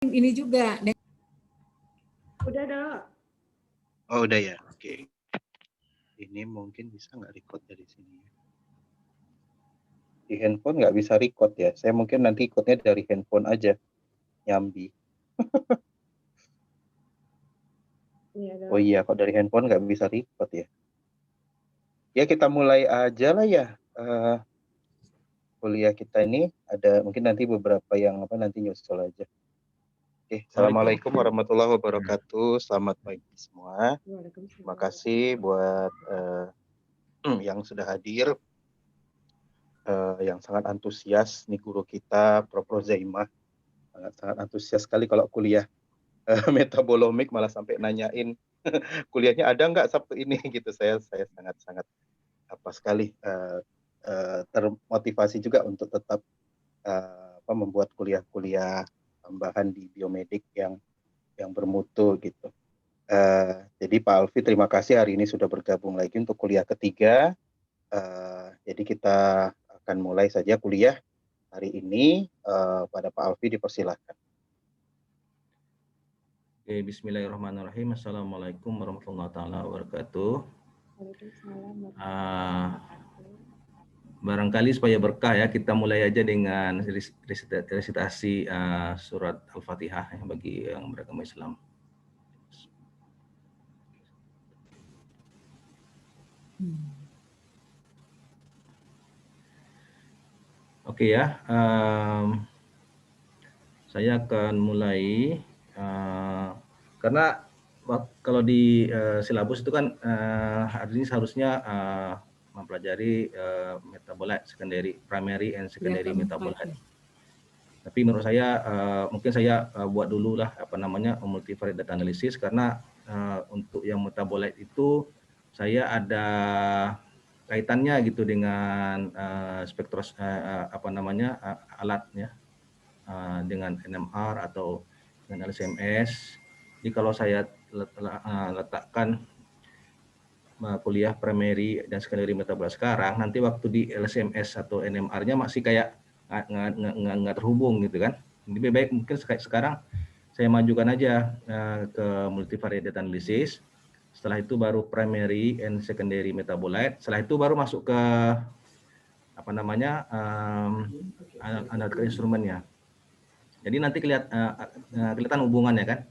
ini juga. Udah dong. Oh udah ya, oke. Ini mungkin bisa nggak record dari sini? Di handphone nggak bisa record ya. Saya mungkin nanti ikutnya dari handphone aja, nyambi. Oh iya, kok dari handphone nggak bisa record ya? Ya kita mulai aja lah ya. Kuliah kita ini ada mungkin nanti beberapa yang nanti nyusul aja. Oke, Assalamualaikum warahmatullahi wabarakatuh. Selamat pagi semua. Terima kasih buat yang sudah hadir, yang sangat antusias. Nih guru kita, Prof. Rozaimah, sangat antusias sekali kalau kuliah metabolomik, malah sampai nanyain kuliahnya ada nggak Sabtu ini gitu. Saya sangat sekali termotivasi juga untuk tetap membuat kuliah-kuliah tambahan di biomedik yang bermutu gitu. Jadi Pak Alfi, terima kasih hari ini sudah bergabung lagi untuk kuliah ketiga. Jadi kita akan mulai saja kuliah hari ini. Pada Pak Alfi dipersilahkan. Oke, bismillahirrahmanirrahim. Assalamualaikum warahmatullahi wabarakatuh. Barangkali supaya berkah ya, kita mulai aja dengan resitasi surat Al-Fatihah ya, bagi yang beragama Islam. Oke ya, saya akan mulai karena kalau di silabus itu kan hari ini seharusnya mempelajari metabolite secondary, primary and secondary metabolite. Tapi menurut saya mungkin saya buat dulu lah multivariate data analysis, karena untuk yang metabolite itu saya ada kaitannya gitu dengan alatnya, dengan NMR atau dengan LCMS. Jadi kalau saya letakkan kuliah primary dan secondary metabolite sekarang, nanti waktu di LCMS atau NMR-nya masih kayak nggak terhubung gitu kan. Jadi lebih baik mungkin sekarang saya majukan aja ke multivariate data analysis. Setelah itu baru primary and secondary metabolite. Setelah itu baru masuk ke analytical instrumennya. Jadi nanti kelihatan hubungannya kan.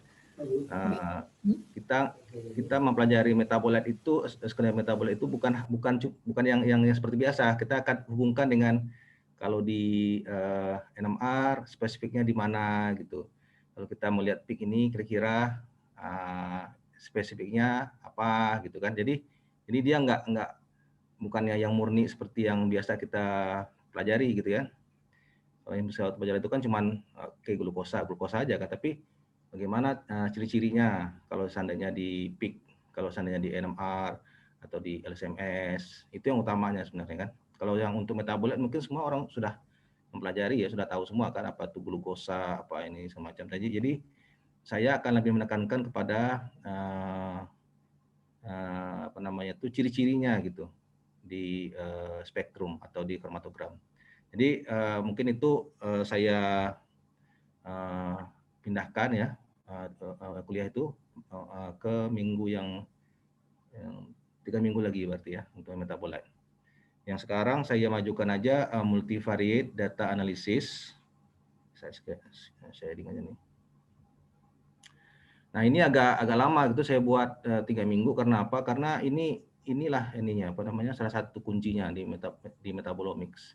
Kita mempelajari metabolite itu, secondary metabolite itu bukan yang seperti biasa. Kita akan hubungkan dengan kalau di NMR spesifiknya di mana gitu. Kalau kita melihat peak ini kira-kira spesifiknya apa gitu kan. Jadi dia bukannya yang murni seperti yang biasa kita pelajari gitu ya. Kalau yang bisa pelajari itu kan cuman kayak glukosa aja kan, tapi bagaimana ciri-cirinya kalau seandainya di peak, kalau seandainya di NMR atau di LCMS, itu yang utamanya sebenarnya kan. Kalau yang untuk metabolit mungkin semua orang sudah mempelajari ya, sudah tahu semua kan apa itu glukosa, apa ini semacam tadi. Jadi saya akan lebih menekankan kepada ciri-cirinya gitu di spektrum atau di kromatogram. Jadi mungkin itu saya pindahkan ya kuliah itu ke minggu yang 3 minggu lagi berarti ya untuk metabolite. Yang sekarang saya majukan aja multivariate data analysis. Saya sharing aja nih. Nah ini agak lama gitu saya buat 3 minggu. Karena apa? Karena inilah salah satu kuncinya di metabolomics.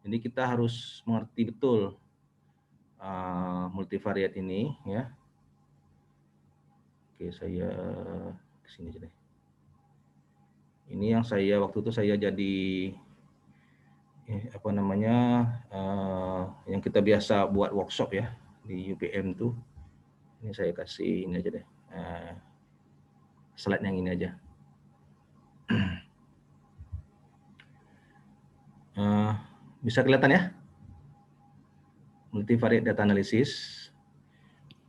Jadi kita harus mengerti betul multivariate ini ya. Oke, saya kesini aja deh. Ini yang saya waktu itu saya jadi yang kita biasa buat workshop ya di UPM tuh. Ini saya kasih ini aja deh. Slide yang ini aja. Bisa kelihatan ya? Multivariate data analysis.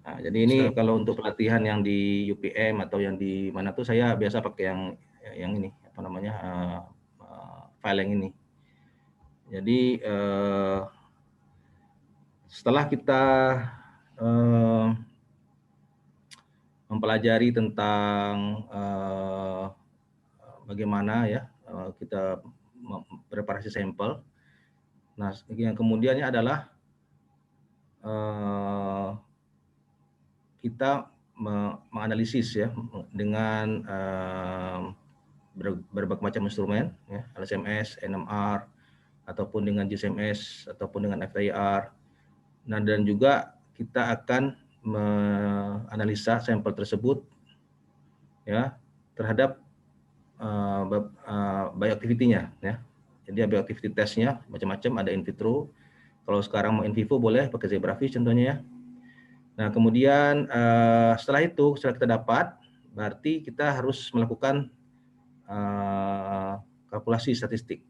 Nah, jadi ini kalau untuk pelatihan yang di UPM atau yang di mana tuh saya biasa pakai yang ini file yang ini. Jadi setelah kita mempelajari tentang bagaimana ya kita preparasi sampel. Nah, yang kemudiannya adalah kita menganalisis ya dengan berbagai macam instrumen, ya, LSMS, NMR, ataupun dengan GSMS, ataupun dengan FTIR. Nah, dan juga kita akan menganalisa sampel tersebut ya terhadap bioactivity-nya ya. Jadi bioactivity testnya macam-macam, ada in vitro. Kalau sekarang mau in vivo boleh pakai zebrafish contohnya ya. Nah, kemudian setelah kita dapat, berarti kita harus melakukan kalkulasi statistik.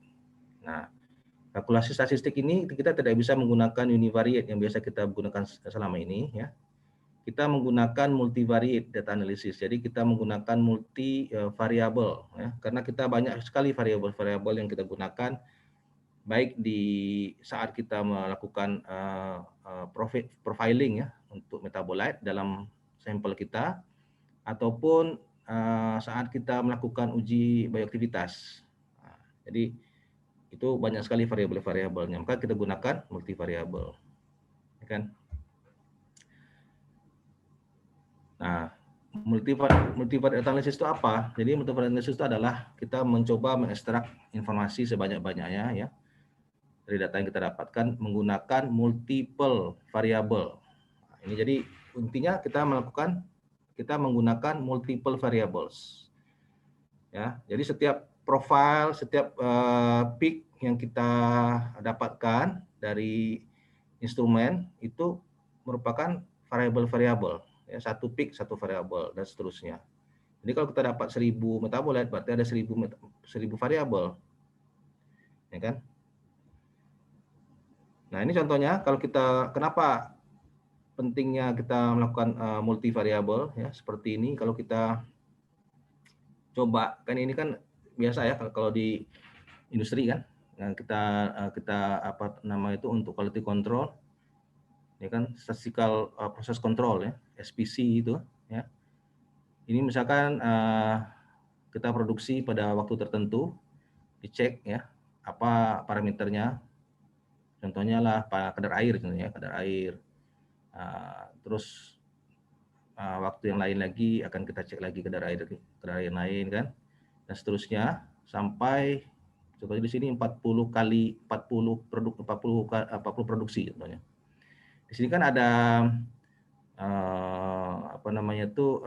Nah, kalkulasi statistik ini kita tidak bisa menggunakan univariate yang biasa kita gunakan selama ini ya. Kita menggunakan multivariate data analysis. Jadi kita menggunakan multi variable ya, karena kita banyak sekali variabel-variabel yang kita gunakan baik di saat kita melakukan profiling ya untuk metabolite dalam sampel kita, ataupun saat kita melakukan uji bioaktivitas. Nah, jadi itu banyak sekali variabel-variabelnya, maka kita gunakan multivariable, ya kan? Nah, multivariate analysis itu apa? Jadi multivariate analysis itu adalah kita mencoba mengekstrak informasi sebanyak-banyaknya ya dari data yang kita dapatkan menggunakan multiple variable. Nah, ini jadi intinya kita menggunakan multiple variables. Ya, jadi setiap profil, setiap peak yang kita dapatkan dari instrumen itu merupakan variabel-variabel. Ya, satu peak, satu variabel, dan seterusnya. Jadi kalau kita dapat 1000 metabolite, berarti ada 1000 variabel. Ya kan? Nah, ini contohnya kalau kita, kenapa pentingnya kita melakukan multivariable ya seperti ini. Kalau kita coba, kan ini kan biasa ya kalau di industri kan, nah, kita apa nama itu untuk quality control, ya kan, statistical process control ya, SPC itu ya. Ini misalkan kita produksi pada waktu tertentu, dicek ya apa parameternya, contohnya lah kadar air, contohnya kadar air. Terus waktu yang lain lagi akan kita cek lagi kadar air lain kan, dan seterusnya sampai contohnya di sini 40 produksi contohnya. Di sini kan ada apa namanya itu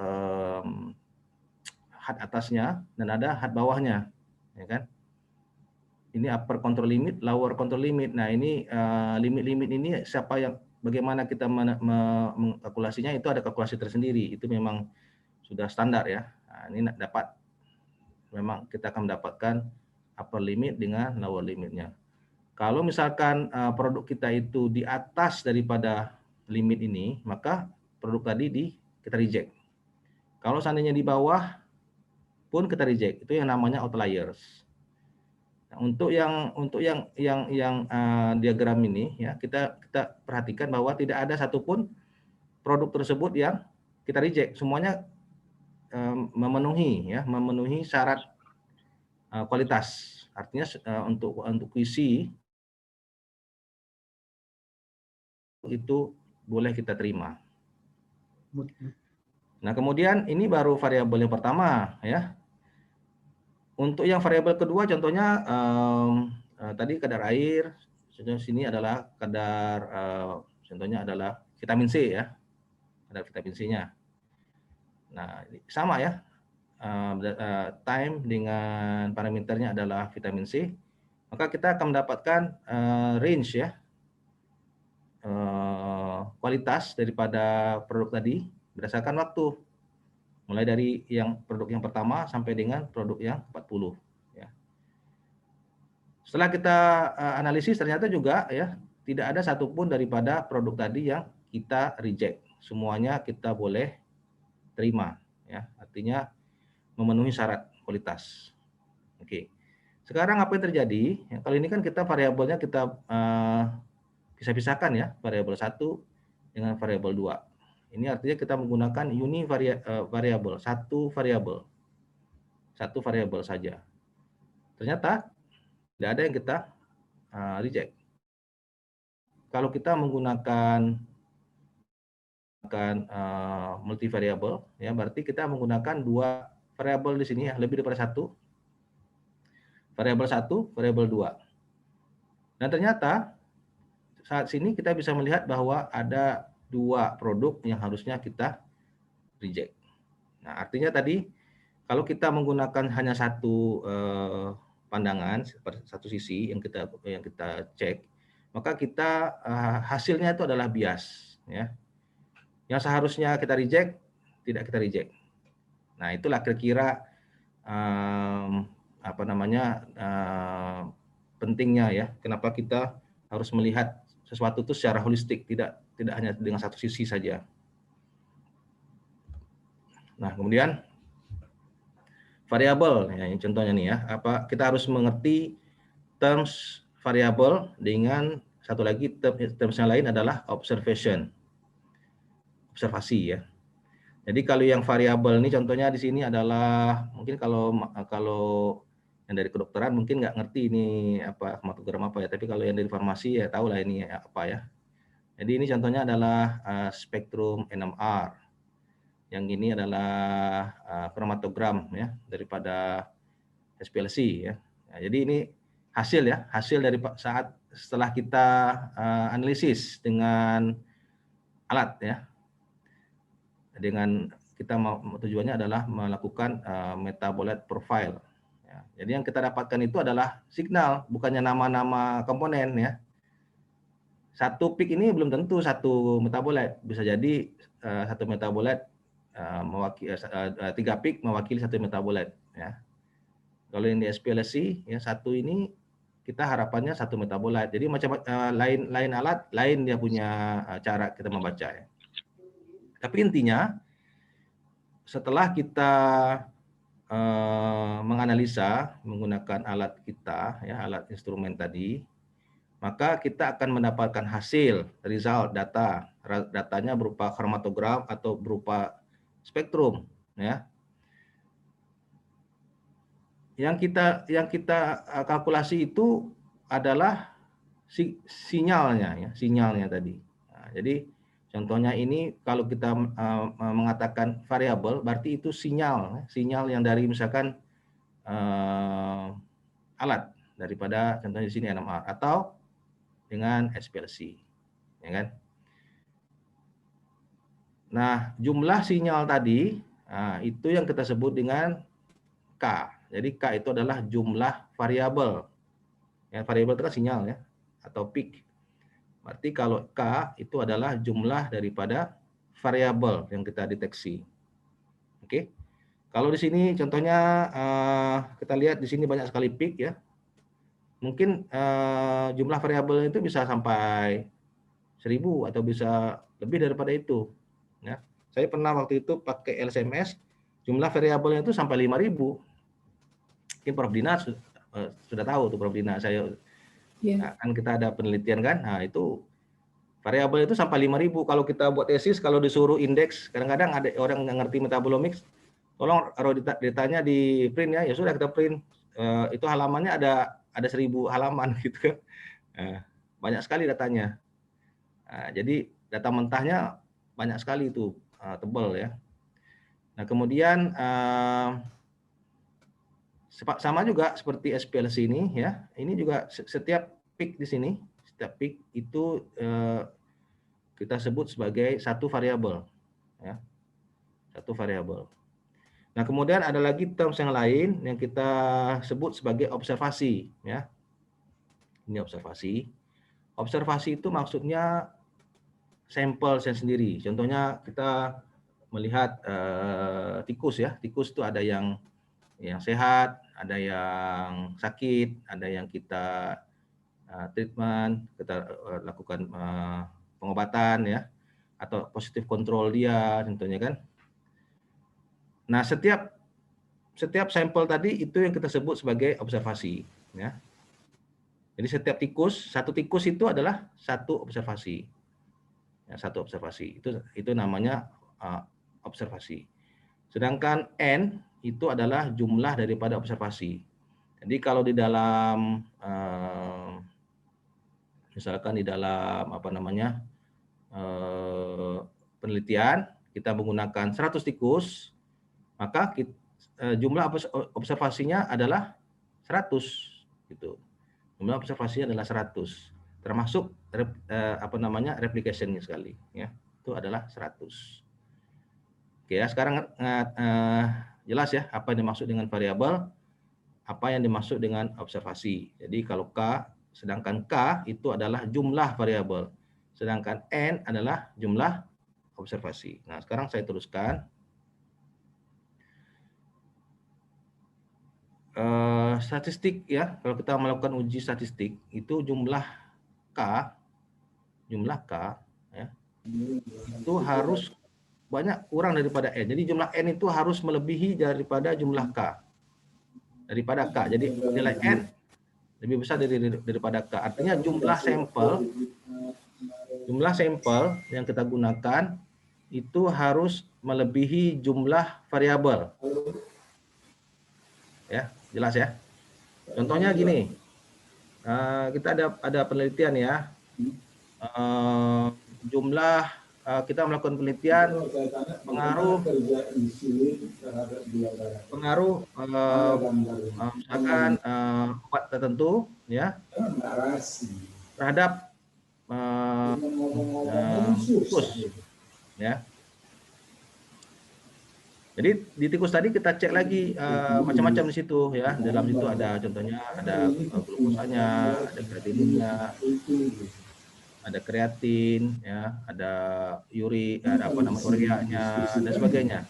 had atasnya dan ada had bawahnya, ya kan? Ini upper control limit, lower control limit. Nah, ini limit-limit ini bagaimana kita mengkalkulasinya, itu ada kalkulasi tersendiri. Itu memang sudah standar ya. Nah, ini memang kita akan mendapatkan upper limit dengan lower limitnya. Kalau misalkan produk kita itu di atas daripada limit ini, maka produk tadi kita reject. Kalau seandainya di bawah pun kita reject. Itu yang namanya outliers. Nah, untuk yang diagram ini ya, kita perhatikan bahwa tidak ada satupun produk tersebut yang kita reject. Semuanya memenuhi syarat kualitas. Artinya untuk QC itu boleh kita terima. Nah, kemudian ini baru variabel yang pertama ya. Untuk yang variabel kedua contohnya tadi kadar air, contohnya sini adalah kadar contohnya adalah vitamin C ya. Kadar vitamin C-nya. Nah, sama ya. Time dengan parameternya adalah vitamin C. Maka kita akan mendapatkan range ya. Kualitas daripada produk tadi berdasarkan waktu. Mulai dari produk yang pertama sampai dengan produk yang 40 ya. Setelah kita analisis ternyata juga ya tidak ada satupun daripada produk tadi yang kita reject. Semuanya kita boleh terima ya. Artinya memenuhi syarat kualitas. Oke. Sekarang apa yang terjadi? Ya, kalau ini kan kita variabelnya kita bisa pisahkan ya, variabel 1 dengan variabel 2. Ini artinya kita menggunakan univariable, satu variabel saja. Ternyata tidak ada yang kita reject. Kalau kita menggunakan multivariable, ya berarti kita menggunakan 2 variabel di sini ya, lebih daripada 1. Variabel 1, variabel 2. Dan ternyata saat sini kita bisa melihat bahwa ada 2 produk yang harusnya kita reject. Nah, artinya tadi kalau kita menggunakan hanya satu pandangan, satu sisi yang kita cek, maka kita hasilnya itu adalah bias, ya. Yang seharusnya kita reject, tidak kita reject. Nah, itulah kira-kira pentingnya ya, kenapa kita harus melihat sesuatu itu secara holistik, tidak hanya dengan satu sisi saja. Nah, kemudian variabel, ya, ini contohnya nih ya, kita harus mengerti terms variabel dengan satu lagi terms yang lain adalah observasi ya. Jadi kalau yang variabel ini contohnya di sini adalah mungkin kalau yang dari kedokteran mungkin nggak ngerti ini kromatogram apa ya, tapi kalau yang dari farmasi ya tahu lah ini apa ya. Jadi ini contohnya adalah spektrum NMR. Yang ini adalah kromatogram ya daripada SPLC ya. Nah, jadi ini hasil dari setelah kita analisis dengan alat ya. Dengan kita tujuannya adalah melakukan metabolite profile. Ya, jadi yang kita dapatkan itu adalah signal, bukannya nama-nama komponen ya. Satu peak ini belum tentu satu metabolite, bisa jadi satu metabolite mewakili 3 peak mewakili satu metabolite. Ya. Kalau yang di SPLC ya satu ini kita harapannya satu metabolite. Jadi macam lain alat, lain dia punya cara kita membaca ya. Tapi intinya setelah kita menganalisa menggunakan alat kita, ya, alat instrumen tadi, maka kita akan mendapatkan hasil, result, datanya berupa kromatogram atau berupa spektrum, ya. Yang kita kalkulasi itu adalah sinyalnya, ya, sinyalnya tadi. Nah, jadi contohnya ini kalau kita mengatakan variabel, berarti itu sinyal yang dari misalkan alat daripada contohnya di sini NMR atau dengan SPLC, ya kan? Nah, jumlah sinyal tadi itu yang kita sebut dengan K. Jadi K itu adalah jumlah variabel. Ya, variabel itu kan sinyal ya atau peak. Berarti kalau K itu adalah jumlah daripada variabel yang kita deteksi. Oke. Kalau di sini contohnya kita lihat di sini banyak sekali peak ya. Mungkin jumlah variabel itu bisa sampai 1000 atau bisa lebih daripada itu. Ya. Saya pernah waktu itu pakai LCMS, jumlah variabelnya itu sampai 5000. Mungkin Prof Dina sudah tahu tuh Prof Dina, saya nah, kan kita ada penelitian kan, nah itu variabel itu sampai 5000. Kalau kita buat tesis, kalau disuruh indeks, kadang-kadang ada orang yang ngerti metabolomics, tolong kalau ditanya di print ya sudah kita print, itu halamannya ada 1000 halaman gitu kan, banyak sekali datanya. Nah, jadi data mentahnya banyak sekali itu, tebal ya. Nah kemudian sama juga seperti SPLC ini ya, ini juga setiap peak di sini, setiap peak itu kita sebut sebagai satu variabel, ya, satu variabel. Nah kemudian ada lagi terms yang lain yang kita sebut sebagai observasi, ya. Ini observasi. Observasi itu maksudnya sampel sendiri. Contohnya kita melihat tikus ya, tikus itu ada yang sehat, ada yang sakit, ada yang kita treatment, kita lakukan pengobatan ya, atau positif kontrol dia contohnya kan. Nah, setiap sampel tadi itu yang kita sebut sebagai observasi ya. Jadi setiap satu tikus itu adalah satu observasi. ya, satu observasi. Itu namanya observasi. Sedangkan N itu adalah jumlah daripada observasi. Jadi kalau di dalam misalkan di dalam penelitian kita menggunakan 100 tikus, maka jumlah observasinya adalah 100 gitu. Jumlah observasinya adalah 100, termasuk replication-nya sekali ya. Itu adalah 100. Oke ya, sekarang jelas ya apa yang dimaksud dengan variabel, apa yang dimaksud dengan observasi. Jadi kalau sedangkan K itu adalah jumlah variabel, sedangkan N adalah jumlah observasi. Nah, sekarang saya teruskan. Statistik ya, kalau kita melakukan uji statistik itu jumlah K ya, itu harus banyak kurang daripada N. Jadi jumlah N itu harus melebihi daripada jumlah K. Jadi nilai N lebih besar daripada K. Artinya jumlah sampel yang kita gunakan itu harus melebihi jumlah variabel. Ya, jelas ya. Contohnya gini, kita ada penelitian ya, jumlah kita melakukan penelitian pengaruh misalkan obat tertentu ya terhadap tikus ya. Jadi di tikus tadi kita cek lagi macam-macam di situ ya. Dalam situ ada contohnya ada glukosanya, ada kreatinnya, ada kreatin ya, ada ada ureanya dan sebagainya.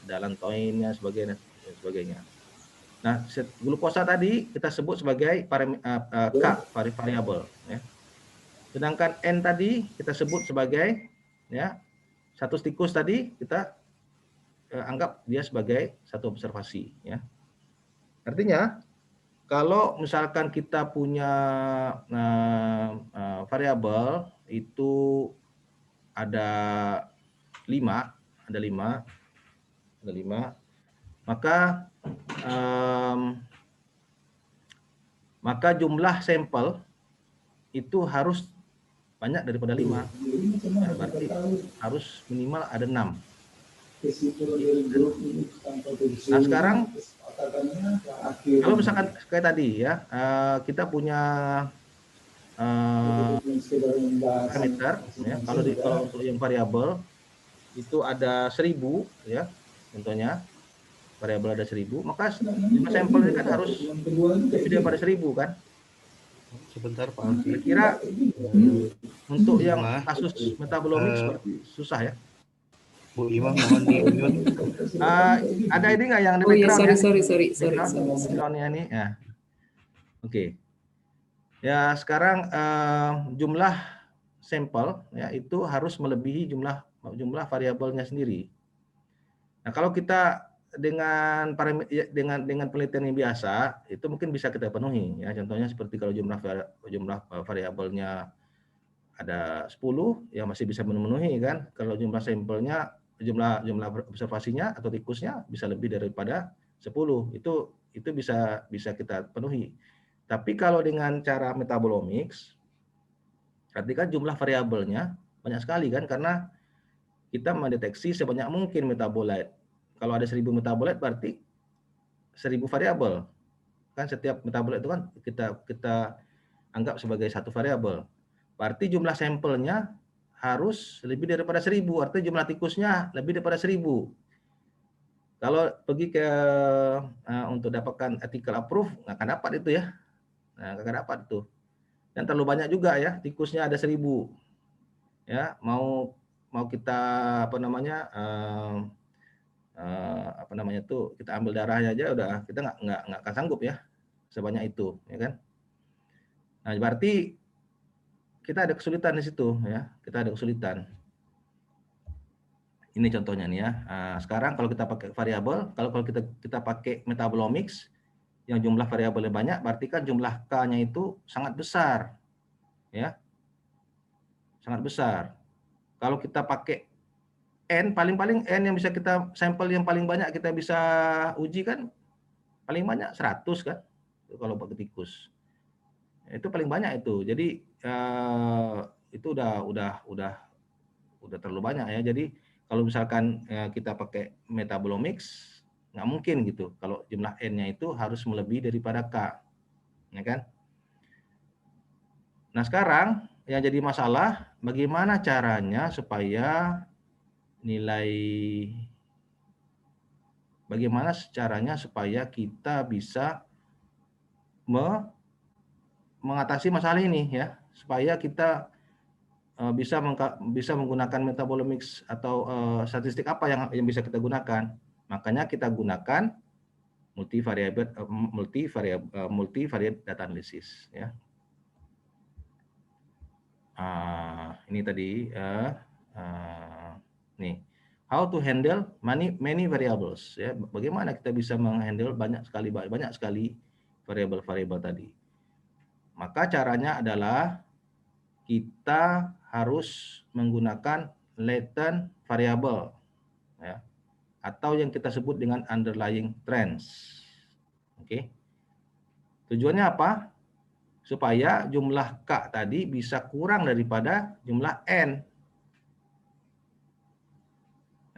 Ada lantoinnya sebagainya. Nah, glukosa tadi kita sebut sebagai variabel ya. Sedangkan N tadi kita sebut sebagai ya, satu tikus tadi kita anggap dia sebagai satu observasi ya. Artinya kalau misalkan kita punya variabel itu ada 5, maka jumlah sampel itu harus banyak daripada 5. Nah, berarti harus minimal ada 6. Nah, sekarang kalau misalkan kayak tadi ya, kita punya parameter ya, kalau untuk yang variabel itu ada 1000 ya, contohnya variabel ada 1000, maka jumlah sampelnya kan harus lebih daripada 1000 kan. Sebentar Pak Alfi. Kira-kira untuk yang kasus metabolomik seperti susah ya. Bu Ima mohon di-mute. Ada ini nggak yang di Oh iya, background sorry. background-nya ini ya. Oke. Ya, sekarang jumlah sampel ya itu harus melebihi jumlah variabelnya sendiri. Nah, kalau kita dengan penelitian yang biasa itu mungkin bisa kita penuhi ya. Contohnya seperti kalau jumlah variabelnya ada 10 ya masih bisa memenuhi kan. Kalau jumlah sampelnya jumlah observasinya atau tikusnya bisa lebih daripada 10, itu bisa kita penuhi. Tapi kalau dengan cara metabolomics, berarti kan jumlah variabelnya banyak sekali kan, karena kita mendeteksi sebanyak mungkin metabolit. Kalau ada 1000 metabolit berarti 1000 variabel. Kan setiap metabolit itu kan kita anggap sebagai satu variabel. Berarti jumlah sampelnya harus lebih daripada 1000, artinya jumlah tikusnya lebih daripada 1000. Kalau pergi ke untuk dapatkan ethical approve, nggak akan dapat itu ya. Nah, nggak akan dapat itu. Dan terlalu banyak juga ya, tikusnya ada 1000. Ya, mau kita kita ambil darahnya aja udah kita nggak akan sanggup ya sebanyak itu, ya kan. Nah, berarti kita ada kesulitan di situ ya, kita ada kesulitan. Ini contohnya nih ya. Nah, sekarang kalau kita pakai variabel, kalau kita pakai metabolomics yang jumlah variabelnya banyak, berarti kan jumlah K-nya itu sangat besar, ya, sangat besar. Kalau kita pakai N, paling-paling N yang bisa kita, sampel yang paling banyak kita bisa uji kan, paling banyak 100 kan, kalau pakai tikus. Itu paling banyak itu. Jadi itu udah terlalu banyak ya. Jadi kalau misalkan kita pakai metabolomics, nggak mungkin gitu. Kalau jumlah N-nya itu harus melebihi daripada K, ya kan? Nah sekarang yang jadi masalah, bagaimana caranya supaya bagaimana caranya supaya kita bisa mengatasi masalah ini ya, supaya kita bisa menggunakan metabolomics atau statistik apa yang bisa kita gunakan. Makanya kita gunakan multivariate data analysis ya. Ini tadi nih, how to handle many variables ya. Bagaimana kita bisa menghandle banyak sekali variabel-variabel tadi. Maka caranya adalah kita harus menggunakan latent variable ya, atau yang kita sebut dengan underlying trends. Oke. Tujuannya apa? Supaya jumlah K tadi bisa kurang daripada jumlah N.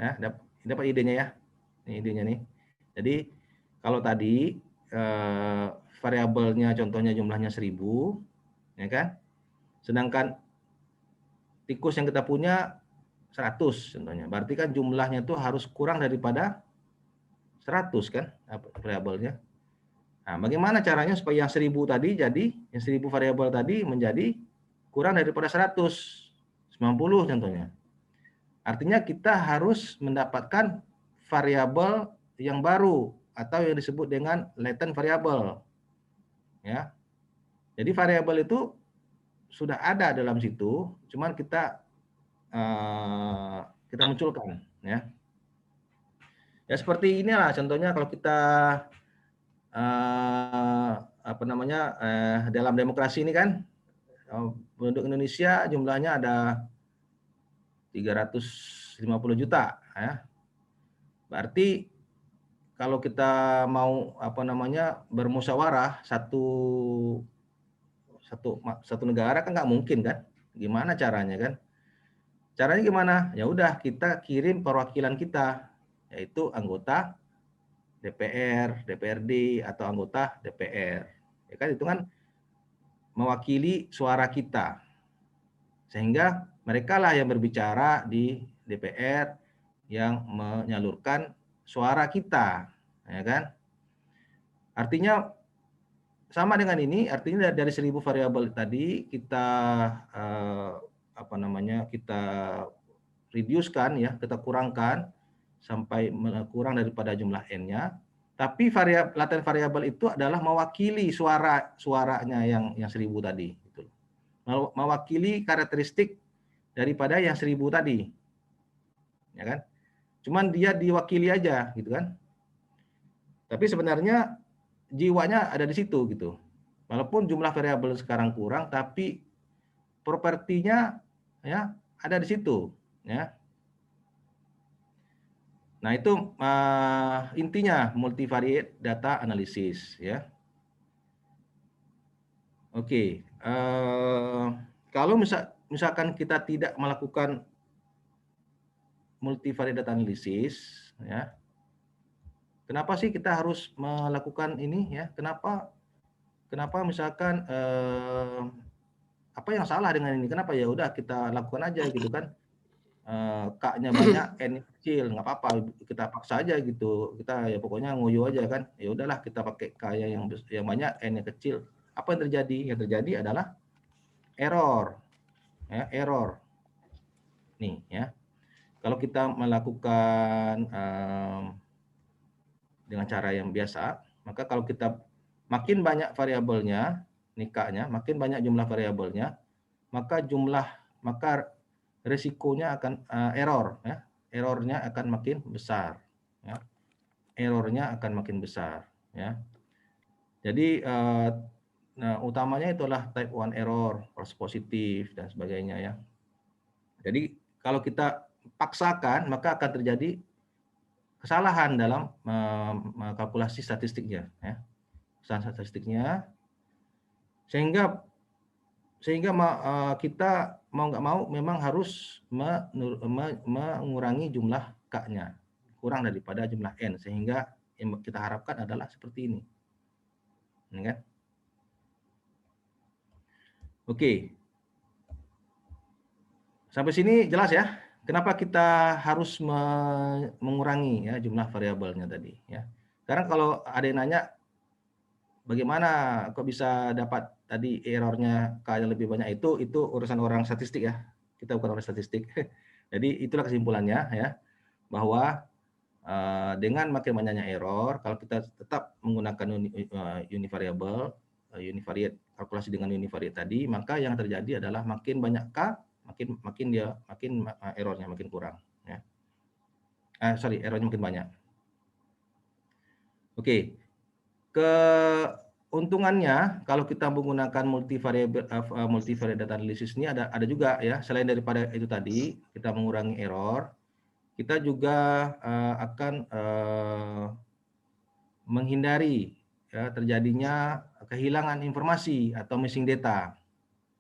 Ya, dapat idenya ya. Ini idenya nih. Jadi kalau tadi variabelnya contohnya jumlahnya 1000, ya kan? Sedangkan tikus yang kita punya 100 contohnya. Berarti kan jumlahnya itu harus kurang daripada 100 kan variabelnya. Nah, bagaimana caranya supaya yang 1000 tadi jadi, yang 1000 variabel tadi menjadi kurang daripada 190 contohnya. Artinya kita harus mendapatkan variabel yang baru atau yang disebut dengan latent variable. Ya. Jadi variabel itu sudah ada dalam situ, cuman kita munculkan ya. Ya seperti inilah contohnya kalau kita dalam demokrasi ini kan penduduk Indonesia jumlahnya ada 350 juta ya. Berarti kalau kita mau bermusyawarah satu negara kan nggak mungkin kan? Gimana caranya kan? Caranya gimana? Ya udah kita kirim perwakilan kita, yaitu anggota DPR, DPRD atau anggota DPR. Ya kan itu kan mewakili suara kita. Sehingga mereka lah yang berbicara di DPR yang menyalurkan suara kita, ya kan? Artinya sama dengan ini, artinya dari 1000 variabel tadi kita kita reduce-kan ya, kita kurangkan sampai kurang daripada jumlah N-nya. Tapi latent variabel itu adalah mewakili suaranya yang 1000 tadi, gitu. Mewakili karakteristik daripada yang 1000 tadi. Ya kan? Cuman dia diwakili aja gitu kan. Tapi sebenarnya jiwanya ada di situ gitu. Walaupun jumlah variabel sekarang kurang, tapi propertinya ya ada di situ ya. Nah itu intinya multivariate data analysis ya. Oke, kalau misalkan kita tidak melakukan multivariate data analysis ya, kenapa sih kita harus melakukan ini ya? Kenapa misalkan apa yang salah dengan ini? Kenapa ya udah kita lakukan aja gitu kan? K-nya banyak, N-nya kecil, nggak apa-apa, kita paksa aja gitu. Kita ya pokoknya ngoyo aja kan. Ya udahlah kita pakai K yang banyak, N-nya kecil. Apa yang terjadi? Yang terjadi adalah error. Ya, error. Nih ya. Kalau kita melakukan dengan cara yang biasa, maka kalau kita makin banyak variabelnya, K-nya, makin banyak jumlah variabelnya, maka resikonya akan error ya. Errornya akan makin besar ya. Errornya akan makin besar ya. Jadi utamanya itulah type 1 error, false positif dan sebagainya ya. Jadi kalau kita paksakan maka akan terjadi kesalahan dalam kalkulasi statistiknya, ya. Kesalahan statistiknya, sehingga kita mau nggak mau memang harus mengurangi jumlah K-nya kurang daripada jumlah N, sehingga yang kita harapkan adalah seperti ini. Ini kan? Oke. Sampai sini jelas ya? Kenapa kita harus mengurangi ya jumlah variabelnya tadi ya. Sekarang kalau ada yang nanya bagaimana kok bisa dapat tadi errornya K yang lebih banyak, itu urusan orang statistik ya. Kita bukan orang statistik. Jadi itulah kesimpulannya ya, bahwa dengan makin banyaknya error, kalau kita tetap menggunakan univariable, univariate, kalkulasi dengan univariate tadi, maka yang terjadi adalah makin banyak K, makin errornya makin kurang ya. Errornya makin banyak. Oke. Keuntungannya kalau kita menggunakan multivariate data analysis ini ada juga ya, selain daripada itu tadi kita mengurangi error, kita juga akan menghindari ya, terjadinya kehilangan informasi atau missing data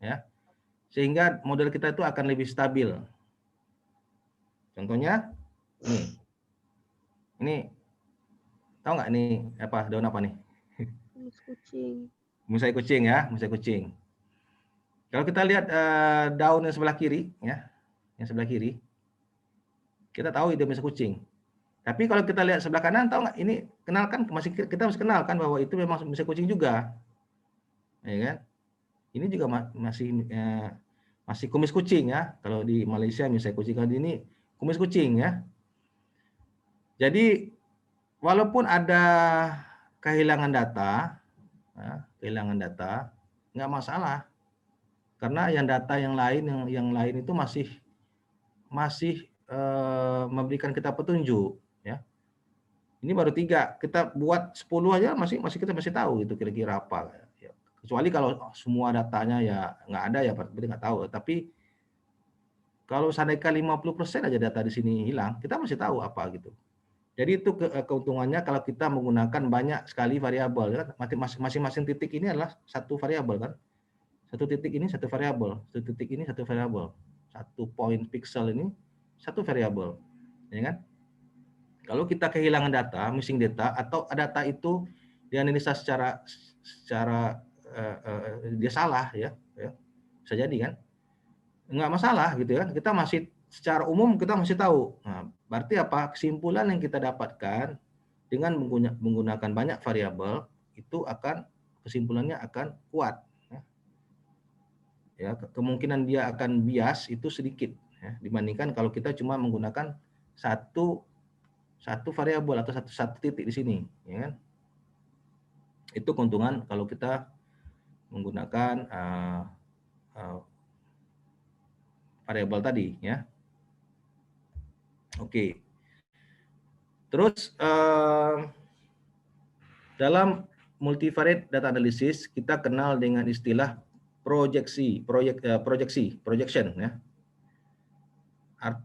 ya. Sehingga model kita itu akan lebih stabil. Contohnya ini tahu nggak ini apa, daun apa nih? Kucing. Musai kucing ya, musai kucing. Kalau kita lihat daun yang sebelah kiri ya, yang sebelah kiri, kita tahu itu musai kucing. Tapi kalau kita lihat sebelah kanan, tahu nggak ini, kenalkan, kita masih kenalkan bahwa itu memang musai kucing juga, ya kan? Ini juga masih kumis kucing ya. Kalau di Malaysia musai kucing, kalau ini kumis kucing ya. Jadi walaupun ada kehilangan data, nggak masalah, karena data yang lain itu masih memberikan kita petunjuk ya. Ini baru 3, kita buat 10 aja kita masih tahu gitu kira-kira apa ya. Kecuali kalau semua datanya ya nggak ada ya berarti nggak tahu. Tapi kalau seandainya 50% aja data di sini hilang, kita masih tahu apa gitu. Jadi itu keuntungannya kalau kita menggunakan banyak sekali variabel. Masing-masing titik ini adalah satu variabel kan. Satu titik ini satu variabel, satu titik ini satu variabel, satu point pixel ini satu variabel, ya kan? Kalau kita kehilangan data, missing data, atau data itu dianalisa secara dia salah ya, bisa jadi kan, nggak masalah gitu kan, kita masih secara umum kita masih tahu. Nah, berarti apa, kesimpulan yang kita dapatkan dengan menggunakan banyak variabel itu kesimpulannya akan kuat ya, kemungkinan dia akan bias itu sedikit ya, dibandingkan kalau kita cuma menggunakan satu variabel atau satu titik di sini ya kan. Itu keuntungan kalau kita menggunakan variabel tadi ya. Oke. Terus dalam multivariate data analysis kita kenal dengan istilah projection ya.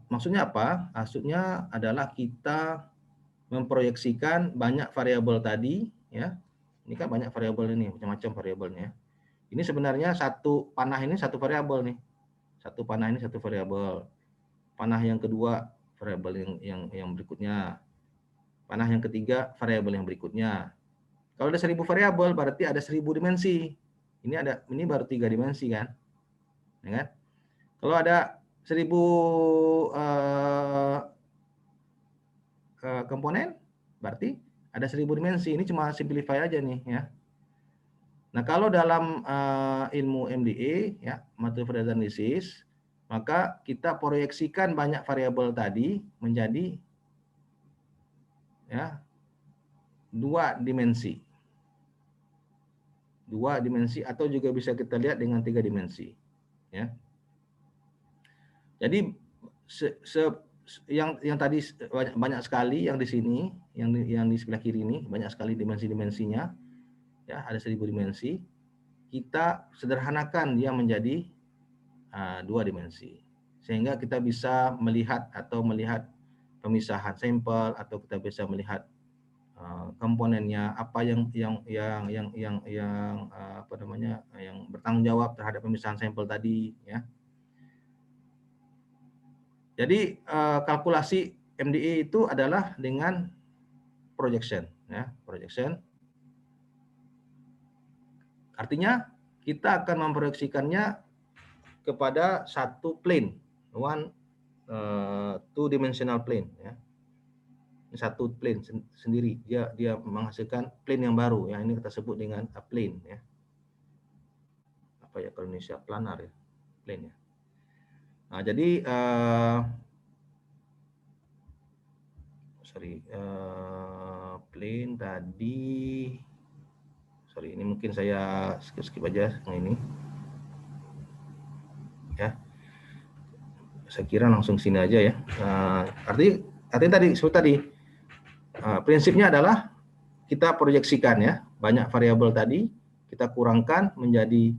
Maksudnya apa? Maksudnya adalah kita memproyeksikan banyak variabel tadi ya. Ini kan banyak variabel ini, macam-macam variabelnya. Ini sebenarnya satu panah ini satu variabel nih. Satu panah ini satu variabel. Panah yang kedua variabel yang berikutnya. Panah yang ketiga variabel yang berikutnya. Kalau ada 1000 variabel berarti ada 1000 dimensi. Ini baru 3 dimensi kan? Ya kan? Kalau ada 1000 komponen berarti ada 1000 dimensi. Ini cuma simplify aja nih ya. Nah, kalau dalam ilmu MDA ya, multivariate data analysis, maka kita proyeksikan banyak variabel tadi menjadi ya 2 dimensi. 2 dimensi atau juga bisa kita lihat dengan 3 dimensi ya. Jadi yang tadi banyak sekali yang di sini, yang di sebelah kiri ini banyak sekali dimensi-dimensinya ya, ada 1000 dimensi. Kita sederhanakan dia menjadi 2 dimensi sehingga kita bisa melihat pemisahan sampel, atau kita bisa melihat komponennya apa yang apa namanya, yang bertanggung jawab terhadap pemisahan sampel tadi, ya. Jadi kalkulasi MDE itu adalah dengan projection, ya, projection. Artinya kita akan memproyeksikannya kepada satu plane, two dimensional plane, ya. Satu plane sendiri, dia menghasilkan plane yang baru, ya. Ini kita sebut dengan plane, ya. Apa ya kalau Indonesia, planar, ya, plane, ya. Nah, jadi plane tadi, ini mungkin saya skip aja yang ini, ya. Saya kira langsung sini aja, ya. Artinya tadi seperti tadi, prinsipnya adalah kita proyeksikan, ya, banyak variabel tadi kita kurangkan menjadi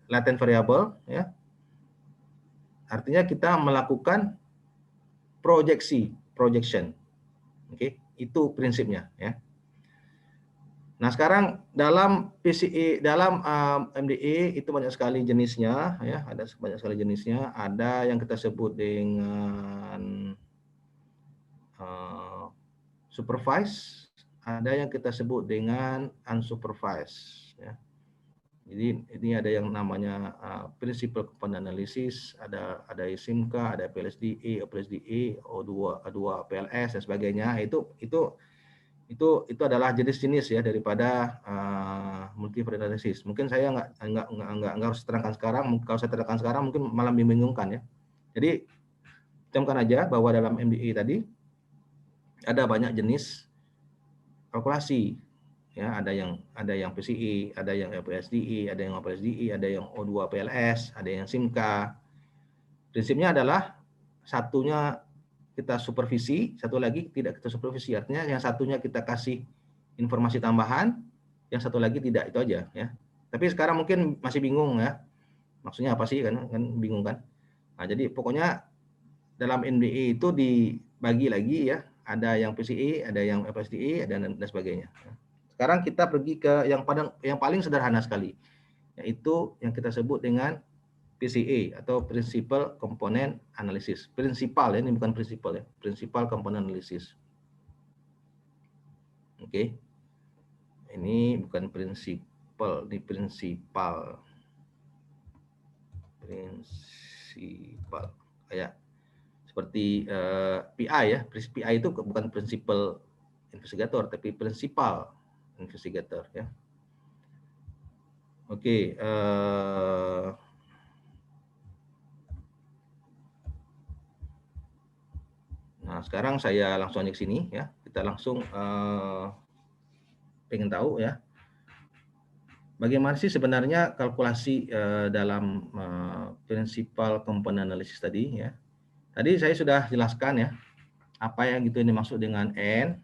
latent variable, ya. Artinya kita melakukan projection. Oke, itu prinsipnya, ya. Nah, sekarang dalam PCE, dalam MDE itu banyak sekali jenisnya, ya, ada banyak sekali jenisnya. Ada yang kita sebut dengan supervised, ada yang kita sebut dengan unsupervised, ya. Jadi ini ada yang namanya principal component analysis, ada SIMCA, ada PLSDE, OPLSDE, O2 PLS dan sebagainya. Itu adalah jenis-jenis, ya, daripada multivariate analysis. Mungkin saya nggak harus terangkan sekarang. Kalau saya terangkan sekarang mungkin malah membingungkan, ya. Jadi camkan aja bahwa dalam MDE tadi ada banyak jenis kalkulasi, ya. Ada yang PCE, ada yang LPSDE, ada yang OPLSDE, ada yang O2 PLS, ada yang SIMCA. Prinsipnya adalah satunya kita supervisi, satu lagi tidak kita supervisi. Artinya yang satunya kita kasih informasi tambahan, yang satu lagi tidak, itu aja, ya. Tapi sekarang mungkin masih bingung, ya. Maksudnya apa sih, kan bingung, kan? Nah, jadi pokoknya dalam MDE itu dibagi lagi, ya. Ada yang PCE, ada yang FSDE, dan sebagainya. Sekarang kita pergi ke yang paling sederhana sekali, yaitu yang kita sebut dengan PCA atau Principal Component Analysis. Prinsipal, ya, ini bukan prinsipal, ya. Principal Component Analysis. Oke. Ini bukan prinsipal, ini prinsipal. Prinsipal. Kayak seperti PI, ya. PI itu bukan Principal Investigator, tapi Principal Investigator, ya. Oke. Nah, sekarang saya langsung aja ke sini, ya. Kita langsung pengen tahu, ya, bagaimana sih sebenarnya kalkulasi dalam principal component analysis tadi, ya. Tadi saya sudah jelaskan, ya, apa yang itu dimaksud dengan N,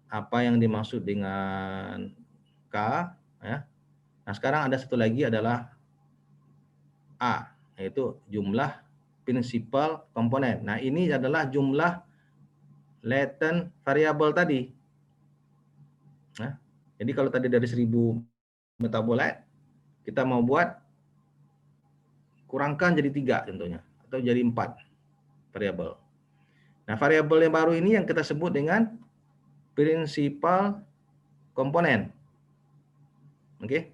apa yang dimaksud dengan K, ya. Nah, sekarang ada satu lagi adalah A, yaitu jumlah principal komponen. Nah, ini adalah jumlah latent variable tadi. Nah, jadi kalau tadi dari 1000 metabolite, kita mau buat kurangkan jadi 3 contohnya, atau jadi 4 variabel. Nah, variabel yang baru ini yang kita sebut dengan principal komponen. Oke.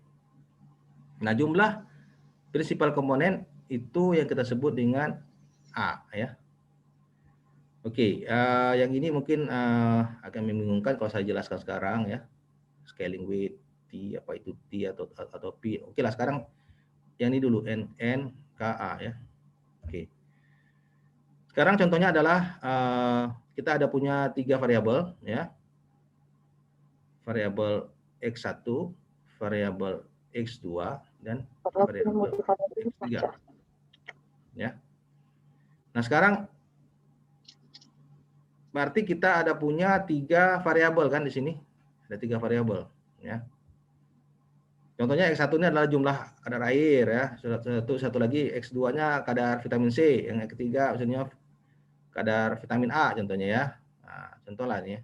Nah, jumlah principal komponen itu yang kita sebut dengan A, ya. Oke, yang ini mungkin akan membingungkan kalau saya jelaskan sekarang, ya. Scaling weight T, apa itu T atau P. Oke lah, sekarang yang ini dulu, N, K, A, ya. Oke. Sekarang contohnya adalah kita ada punya 3 variabel, ya. Variabel X1, variabel X2, dan variabel X3. Ya. Nah, sekarang berarti kita ada punya 3 variabel, kan, di sini. Ada 3 variabel, ya. Contohnya X1 ini adalah jumlah kadar air ya. Satu lagi X2-nya kadar vitamin C, yang ketiga misalnya kadar vitamin A contohnya ya. Nah, contoh lah ini.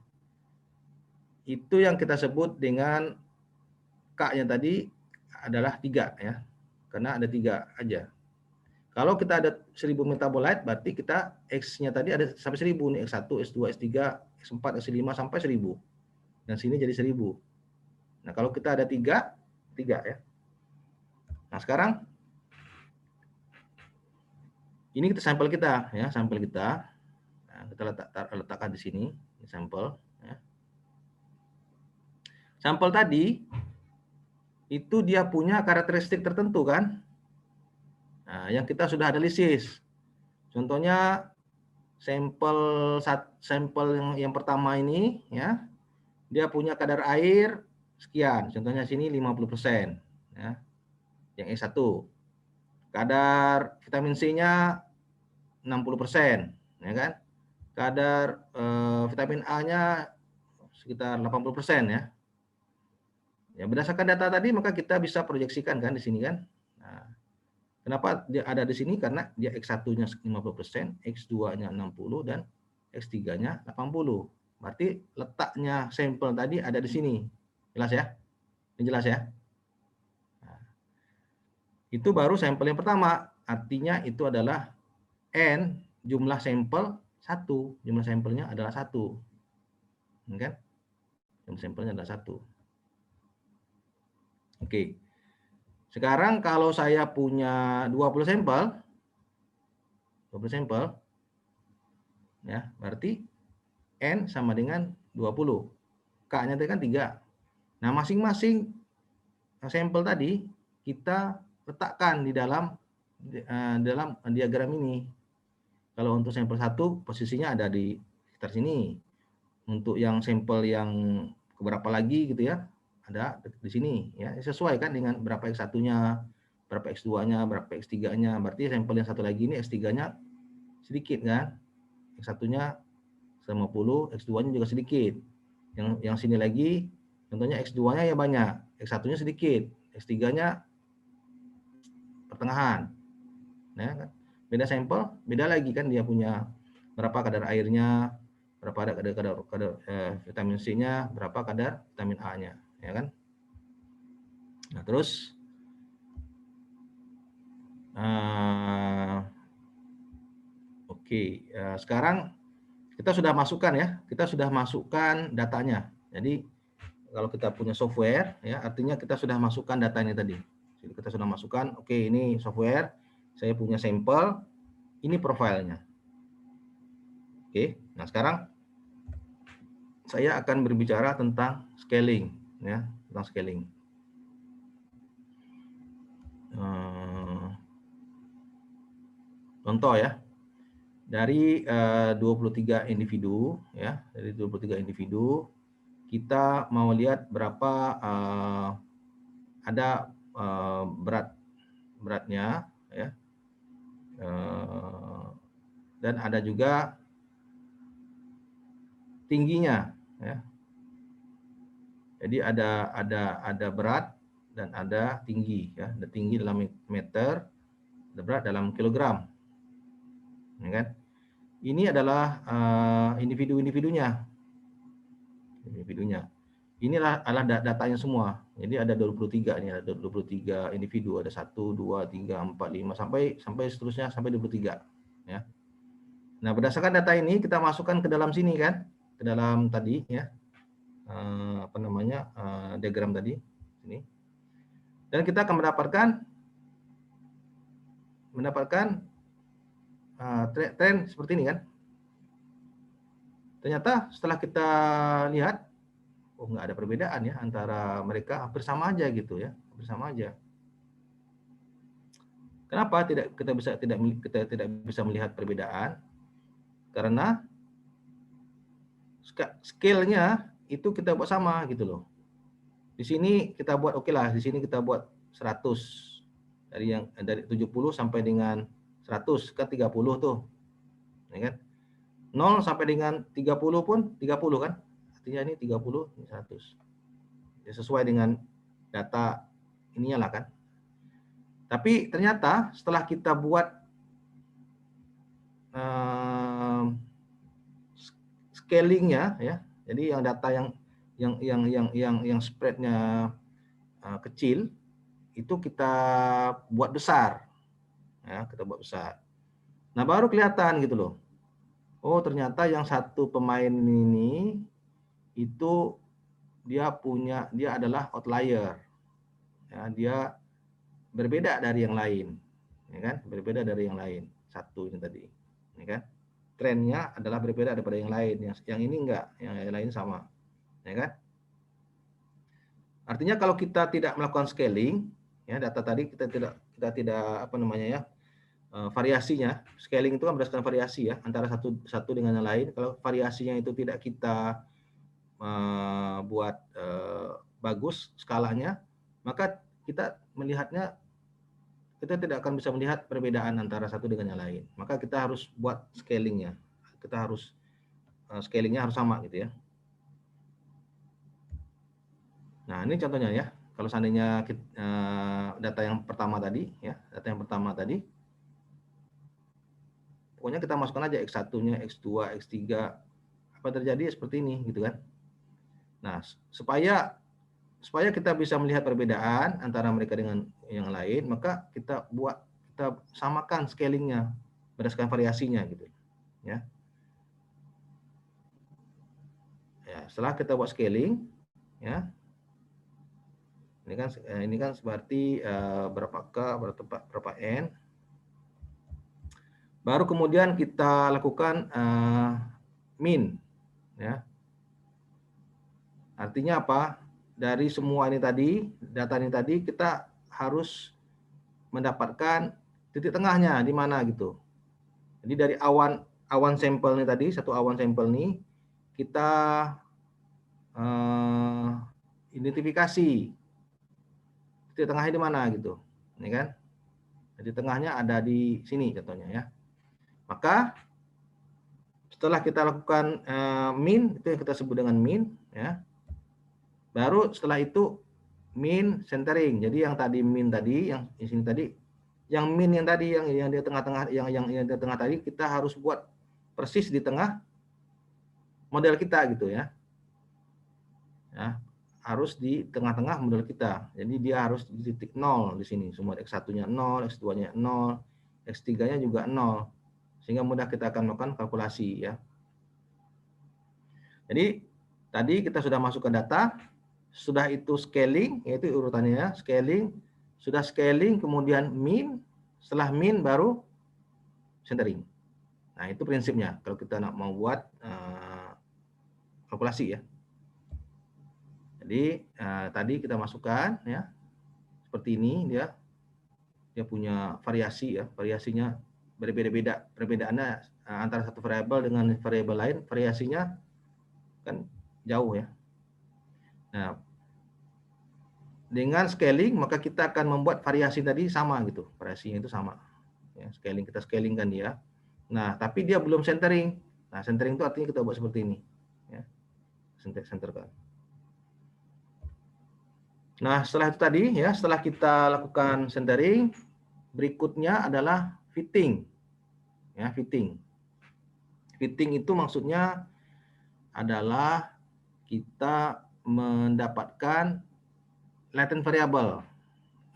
Itu yang kita sebut dengan K-nya tadi adalah 3 ya. Karena ada 3 aja. Kalau kita ada 1000 metabolite, berarti kita X-nya tadi ada sampai 1000 nih, X1, S2, S3, X4, S5 sampai 1000. Dan sini jadi 1000. Nah, kalau kita ada 3 ya. Nah, sekarang ini kita sampel kita ya, sampel kita. Nah, kita letakkan di sini, ini sampel ya. Sampel tadi itu dia punya karakteristik tertentu kan? Nah, yang kita sudah analisis. Contohnya sampel yang pertama ini ya, dia punya kadar air sekian. Contohnya sini 50% ya. Yang E1. Kadar vitamin C-nya 60% ya kan? Kadar vitamin A-nya sekitar 80% ya. Ya, berdasarkan data tadi maka kita bisa proyeksikan kan di sini kan. Nah, kenapa dia ada di sini? Karena dia X1-nya 50%, X2-nya 60 dan X3-nya 80. Berarti letaknya sampel tadi ada di sini. Jelas ya? Ini jelas ya? Nah, itu baru sampel yang pertama. Artinya itu adalah N jumlah sampel 1. Jumlah sampelnya adalah 1. Kan? Jumlah sampelnya adalah 1. Oke. Sekarang kalau saya punya 20 sampel ya, berarti N sama dengan 20. K-nya tadi kan 3. Nah, masing-masing sampel tadi kita letakkan di dalam diagram ini. Kalau untuk sampel 1 posisinya ada di sekitar sini. Untuk yang sampel yang keberapa lagi gitu ya, ada di sini ya, sesuai kan dengan berapa X1-nya, berapa X2-nya, berapa X3-nya. Berarti sampel yang satu lagi ini X3-nya sedikit kan. X1-nya 50, X2-nya juga sedikit. Yang sini lagi contohnya X2-nya ya banyak, X1-nya sedikit, X3-nya pertengahan. Nah, kan? Beda sampel, beda lagi kan dia punya berapa kadar airnya, berapa kadar vitamin C-nya, berapa kadar vitamin A-nya, ya kan? Nah, terus sekarang kita sudah masukkan ya, kita sudah masukkan datanya. Jadi kalau kita punya software ya, artinya kita sudah masukkan data ini tadi. Jadi kita sudah masukkan, oke, ini software, saya punya sampel, ini profilnya. Oke, nah sekarang saya akan berbicara tentang scaling ya, tentang scaling. Contoh ya, dari 23 individu ya, dari 23 individu kita mau lihat berapa ada beratnya ya, dan ada juga tingginya ya. Jadi ada berat dan ada tinggi ya, ada tinggi dalam meter, ada berat dalam kilogram, ya kan? Ini adalah individunya. Inilah datanya semua. Jadi ada 23 ini, ada 23 individu, ada 1 2 3 4 5 sampai seterusnya sampai 23 ya. Nah, berdasarkan data ini kita masukkan ke dalam sini kan, ke dalam tadi ya. Diagram tadi ini. Dan kita akan mendapatkan tren seperti ini kan. Ternyata setelah kita lihat, oh nggak ada perbedaan ya antara mereka, hampir sama aja gitu ya, hampir sama aja. Kenapa kita tidak bisa melihat perbedaan? Karena scale-nya itu kita buat sama gitu loh. Di sini kita buat oke lah, di sini kita buat 100 dari 70 sampai dengan 100 kan 30 tuh, ya kan? 0 sampai dengan 30 pun 30 kan? Artinya ini 30, ini 100. Ya, sesuai dengan data ininya lah kan. Tapi ternyata setelah kita buat scalingnya ya, jadi yang data yang spreadnya kecil itu kita buat besar, ya kita buat besar. Nah baru kelihatan gitu loh. Oh ternyata yang satu pemain ini itu dia adalah outlier, ya, dia berbeda dari yang lain, ya kan? Berbeda dari yang lain. Satu ini tadi, ya kan? Trennya adalah berbeda daripada yang lain. Yang ini enggak, yang lain sama, ya kan? Artinya kalau kita tidak melakukan scaling, ya data tadi kita tidak apa namanya ya, variasinya. Scaling itu kan berdasarkan variasi ya antara satu dengan yang lain. Kalau variasinya itu tidak kita buat bagus skalanya, maka kita tidak akan bisa melihat perbedaan antara satu dengan yang lain. Maka kita harus buat scalingnya. Kita harus scalingnya harus sama gitu ya. Nah ini contohnya ya. Kalau seandainya data yang pertama tadi, ya data yang pertama tadi, pokoknya kita masukkan aja X1-nya, X2, X3, apa terjadi seperti ini gitu kan. Nah supaya kita bisa melihat perbedaan antara mereka dengan yang lain, maka kita samakan scalingnya berdasarkan variasinya gitu ya. Ya setelah kita buat scaling ya, ini kan seperti berapa K, berapa N, baru kemudian kita lakukan min ya. Artinya apa? Dari semua ini tadi, data ini tadi, kita harus mendapatkan titik tengahnya di mana gitu. Jadi dari awan sampel ini tadi, satu awan sampel ini kita identifikasi titik tengahnya di mana gitu, ini kan? Jadi tengahnya ada di sini contohnya ya. Maka setelah kita lakukan min, itu yang kita sebut dengan min ya. Baru setelah itu min centering. Jadi yang tadi min tadi, yang di sini tadi, yang min yang tadi yang di tengah-tengah, yang di tengah tadi kita harus buat persis di tengah model kita gitu ya. Ya, harus di tengah-tengah model kita. Jadi dia harus di titik 0 di sini. Semua X1-nya 0, X2-nya 0, X3-nya juga 0. Sehingga mudah kita akan melakukan kalkulasi ya. Jadi tadi kita sudah masukkan data, sudah itu scaling, yaitu urutannya ya, scaling, sudah scaling, kemudian min, setelah min baru centering. Nah itu prinsipnya kalau kita mau buat kalkulasi ya. Jadi tadi kita masukkan ya, seperti ini dia punya variasi ya, variasinya berbeda-beda, perbedaannya antara satu variabel dengan variabel lain, variasinya kan jauh ya. Nah dengan scaling maka kita akan membuat variasi tadi sama gitu, variasinya itu sama ya, kita scalingkan dia. Nah tapi dia belum centering. Nah centering itu artinya kita buat seperti ini ya, centerkan. Nah setelah itu tadi ya, setelah kita lakukan centering, berikutnya adalah fitting ya. Fitting itu maksudnya adalah kita mendapatkan latent variable.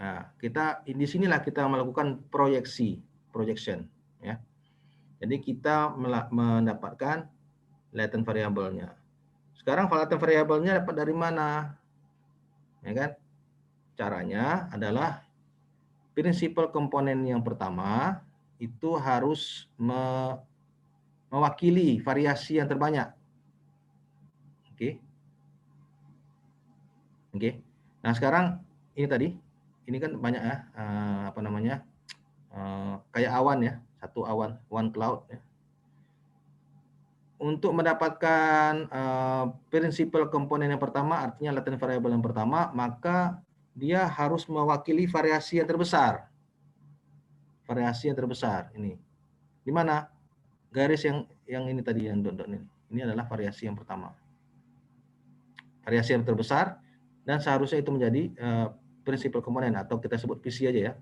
Nah, di sinilah kita melakukan projection ya. Jadi kita mendapatkan latent variable-nya. Sekarang latent variable-nya dapat dari mana? Ya kan? Caranya adalah prinsipal komponen yang pertama itu harus mewakili variasi yang terbanyak. Oke. Oke. Nah, sekarang ini tadi, ini kan banyak ya, apa namanya, kayak awan ya, satu awan, one cloud ya. Untuk mendapatkan prinsipal komponen yang pertama, artinya latent variable yang pertama, maka dia harus mewakili variasi yang terbesar. Variasi yang terbesar ini. Di mana? Garis yang ini tadi, yang dot-dot ini. Ini adalah variasi yang pertama. Variasi yang terbesar, dan seharusnya itu menjadi principal component atau kita sebut PC aja ya.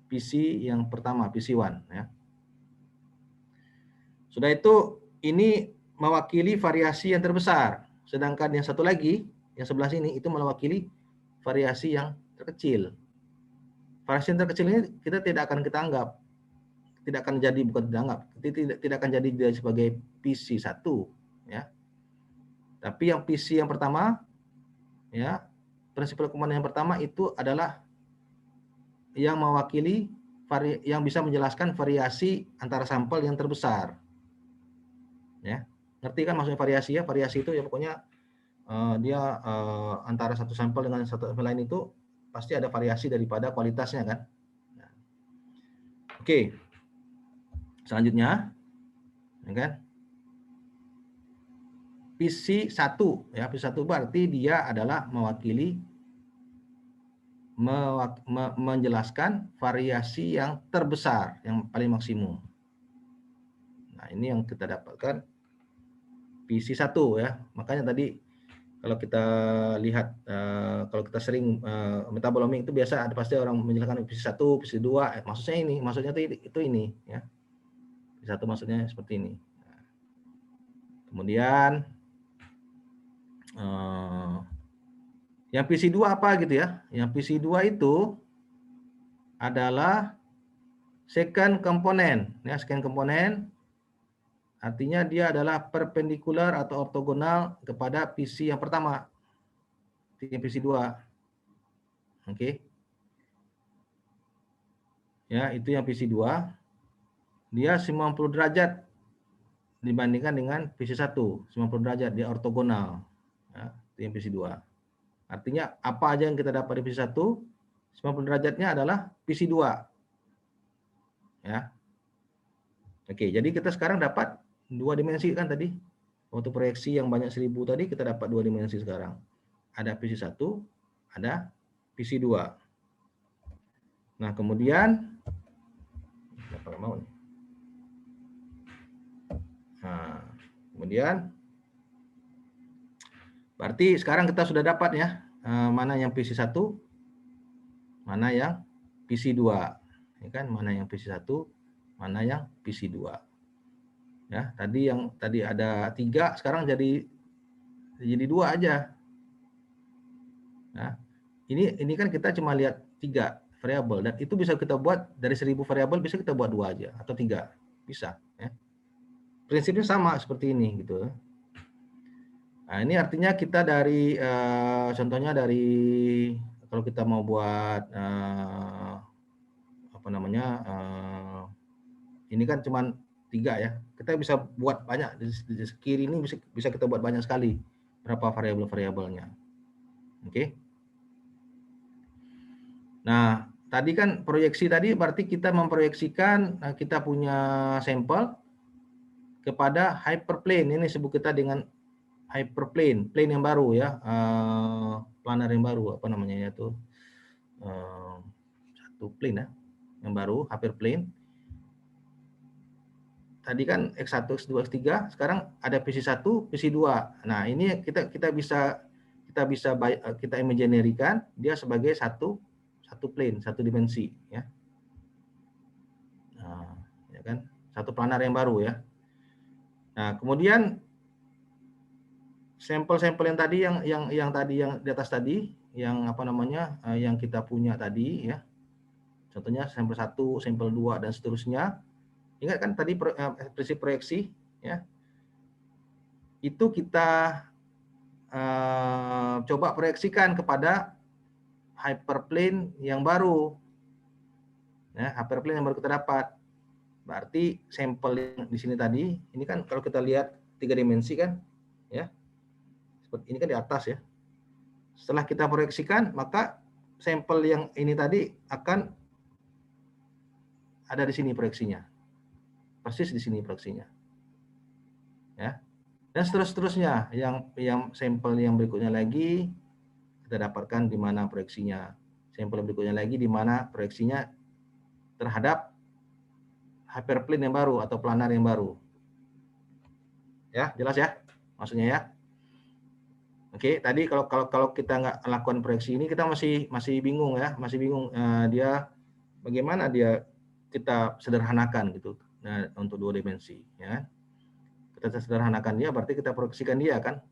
PC yang pertama, PC1 ya. Sudah itu ini mewakili variasi yang terbesar, sedangkan yang satu lagi yang sebelah sini itu mewakili variasi yang terkecil. Variasi yang terkecil ini kita tidak akan kita anggap, tidak akan jadi, bukan tidak anggap, tidak akan jadi dia sebagai PC1 ya. Tapi yang PC yang pertama ya, principal component yang pertama itu adalah yang mewakili yang bisa menjelaskan variasi antara sampel yang terbesar. Ya, ngerti kan maksudnya variasi ya? Variasi itu ya pokoknya dia antara satu sampel dengan satu sampel lain itu pasti ada variasi daripada kualitasnya kan. Nah, oke, selanjutnya, ya kan? PC1 ya, PC1 berarti dia adalah mewakili menjelaskan variasi yang terbesar, yang paling maksimum. Nah, ini yang kita dapatkan PC1 ya. Makanya tadi kalau kita lihat, kalau kita sering metaboloming itu biasa ada pasti orang menjelaskan PC1, PC2, maksudnya ini, maksudnya itu ini ya. PC1 maksudnya seperti ini. Nah, kemudian yang PC2 apa gitu ya? Yang PC2 itu adalah second component ya, second component artinya dia adalah perpendikular atau ortogonal kepada PC yang pertama, yang PC2. Oke. Ya, itu yang PC2. Dia 90 derajat dibandingkan dengan PC1. 90 derajat, dia ortogonal. Ya, itu yang PC2. Artinya apa aja yang kita dapat di PC1, 90 derajatnya adalah PC2. Ya. Oke, jadi kita sekarang dapat 2 dimensi kan tadi. Waktu proyeksi yang banyak 1000 tadi kita dapat 2 dimensi sekarang. Ada PC1, ada PC2. Nah, kemudian apa mau nih? Nah, kemudian berarti sekarang kita sudah dapat ya, mana yang PC1, mana yang PC2. Ya kan, mana yang PC1, mana yang PC2. Ya, tadi ada 3, sekarang jadi 2 aja. Nah, ini kan kita cuma lihat 3 variabel dan itu bisa kita buat dari 1000 variabel bisa kita buat 2 aja atau 3. Bisa ya. Prinsipnya sama seperti ini gitu. Nah, ini artinya kita dari contohnya dari kalau kita mau buat apa namanya ini kan cuma 3 ya. Kita bisa buat banyak di kiri ini bisa kita buat banyak sekali berapa variabel-variabelnya. Oke. Nah, tadi kan proyeksi tadi berarti kita memproyeksikan kita punya sampel kepada hyperplane. Ini sebut kita dengan hyperplane, plane yang baru ya, planar yang baru, apa namanya itu, satu plane ya, yang baru, hyperplane. Tadi kan X1, X2, X3, sekarang ada PC1, PC2. Nah, ini kita bisa imaginerikan dia sebagai satu plane, satu dimensi ya. Nah, ya kan, satu planar yang baru ya. Nah, kemudian sampel-sampel yang tadi yang tadi yang di atas tadi, yang apa namanya, yang kita punya tadi ya. Contohnya sampel 1, sampel 2 dan seterusnya. Ingat kan tadi prinsip proyeksi ya. Itu kita coba proyeksikan kepada hyperplane yang baru. Ya, hyperplane yang baru kita dapat. Berarti sampel yang di sini tadi, ini kan kalau kita lihat 3 dimensi kan, ya. Seperti ini kan di atas ya. Setelah kita proyeksikan, maka sampel yang ini tadi akan ada di sini proyeksinya. Persis di sini proyeksinya. Ya. Dan seterusnya, yang sampel yang berikutnya lagi kita dapatkan di mana proyeksinya. Sampel berikutnya lagi di mana proyeksinya terhadap hyperplane yang baru atau planar yang baru. Ya, jelas ya maksudnya ya. Oke, tadi kalau kita nggak lakukan proyeksi ini, kita masih bingung ya, masih bingung dia bagaimana dia kita sederhanakan gitu. Nah, untuk 2 dimensi ya. Kita sederhanakan dia berarti kita proyeksikan dia kan.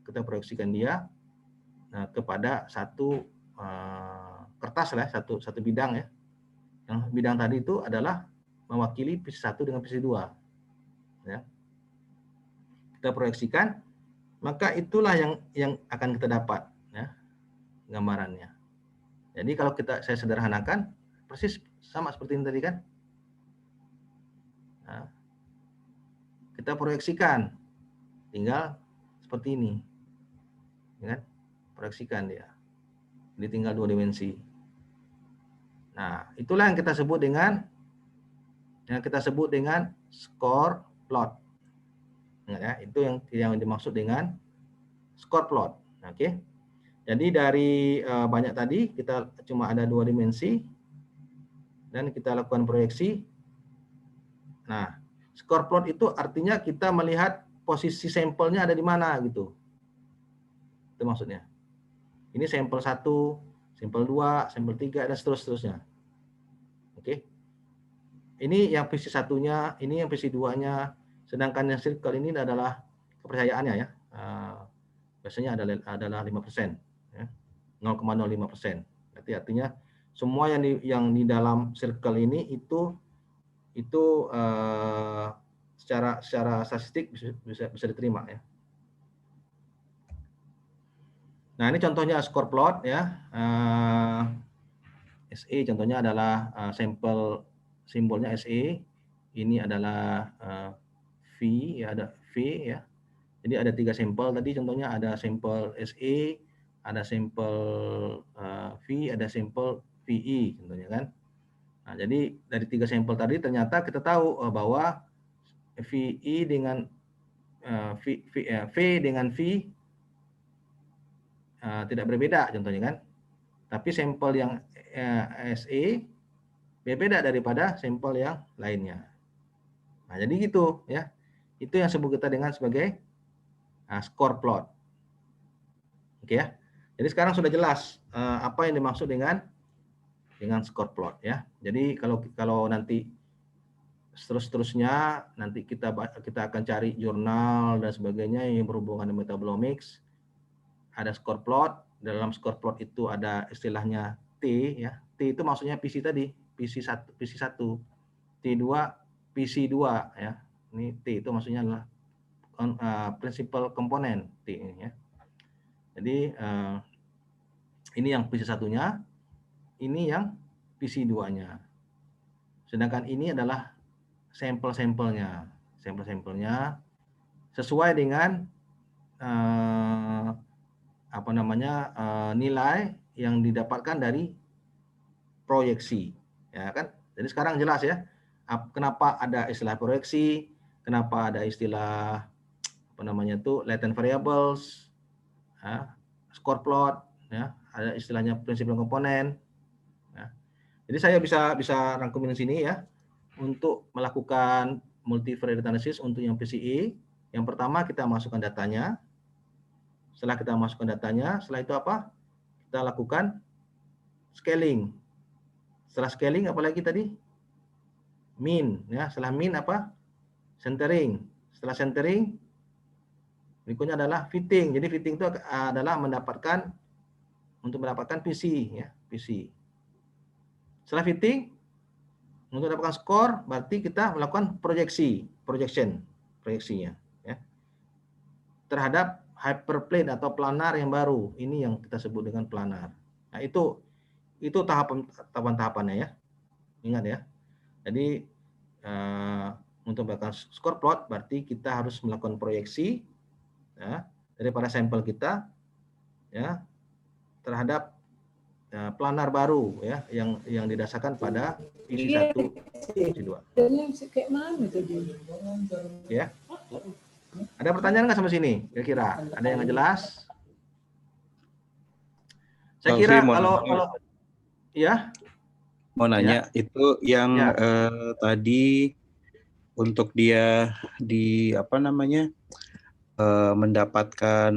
Kita proyeksikan dia kepada satu kertas lah, satu bidang ya. Yang bidang tadi itu adalah mewakili visi 1 dengan visi 2. Ya. Kita proyeksikan, maka itulah yang akan kita dapat ya, gambarannya. Jadi kalau saya sederhanakan, persis sama seperti ini tadi kan. Nah, kita proyeksikan, tinggal seperti ini, ya kan? Proyeksikan dia. Jadi tinggal 2 dimensi. Nah, itulah yang kita sebut dengan score plot. Ya, itu yang dimaksud dengan score plot. Oke. Jadi dari banyak tadi kita cuma ada 2 dimensi dan kita lakukan proyeksi. Nah, score plot itu artinya kita melihat posisi sampelnya ada di mana gitu. Itu maksudnya. Ini sampel 1, sampel 2, sampel 3 dan seterusnya. Oke. Ini yang visi 1-nya, ini yang visi 2-nya. Sedangkan yang circle ini adalah kepercayaannya ya. Biasanya adalah 5%, ya. 0,05%. Berarti artinya semua yang di dalam circle ini itu secara statistik bisa diterima ya. Nah, ini contohnya score plot ya. SE contohnya adalah sampel simbolnya SE. Ini adalah V ya, ada V ya. Jadi ada 3 sampel tadi contohnya, ada sampel SE, ada sampel V, ada sampel VE contohnya kan. Nah, jadi dari 3 sampel tadi ternyata kita tahu bahwa VE dengan V dengan V tidak berbeda contohnya kan. Tapi sampel yang SE berbeda daripada sampel yang lainnya. Nah, jadi gitu ya. Itu yang sebut kita dengan sebagai score plot. Oke ya. Jadi sekarang sudah jelas apa yang dimaksud dengan score plot ya. Jadi kalau nanti seterusnya nanti kita akan cari jurnal dan sebagainya yang berhubungan dengan metabolomics. Ada score plot, dalam score plot itu ada istilahnya T ya. T itu maksudnya PC tadi, PC1, T2, PC2 ya. Ini T itu maksudnya adalah principal component T ini ya. Jadi ini yang PC 1-nya, ini yang PC 2-nya. Sedangkan ini adalah sampel-sampelnya. Sampel-sampelnya sesuai dengan nilai yang didapatkan dari proyeksi, ya kan? Jadi sekarang jelas ya, kenapa ada istilah proyeksi, kenapa ada istilah latent variables, ya, score plot, ya, ada istilahnya prinsipal komponen. Ya. Jadi saya bisa rangkumin di sini ya, untuk melakukan multivariate analysis untuk yang PCE. Yang pertama kita masukkan datanya. Setelah kita masukkan datanya, setelah itu apa? Kita lakukan scaling. Setelah scaling apalagi tadi? Mean, ya. Setelah mean apa? Centering. Setelah centering, berikutnya adalah fitting. Jadi fitting itu adalah mendapatkan PC, ya, PC. Setelah fitting, untuk mendapatkan skor, berarti kita melakukan proyeksinya, ya, terhadap hyperplane atau planar yang baru. Ini yang kita sebut dengan planar. Nah, itu tahapan-tahapannya ya. Ingat ya. Jadi untuk melakukan score plot berarti kita harus melakukan proyeksi ya, daripada sampel kita ya terhadap planar baru ya yang didasarkan pada PC 1, PC 2. Ya. Ada pertanyaan nggak sampai sini? Kira-kira ada yang nggak jelas? Saya kira kalau ya mau nanya ya. Itu yang ya. Tadi untuk dia mendapatkan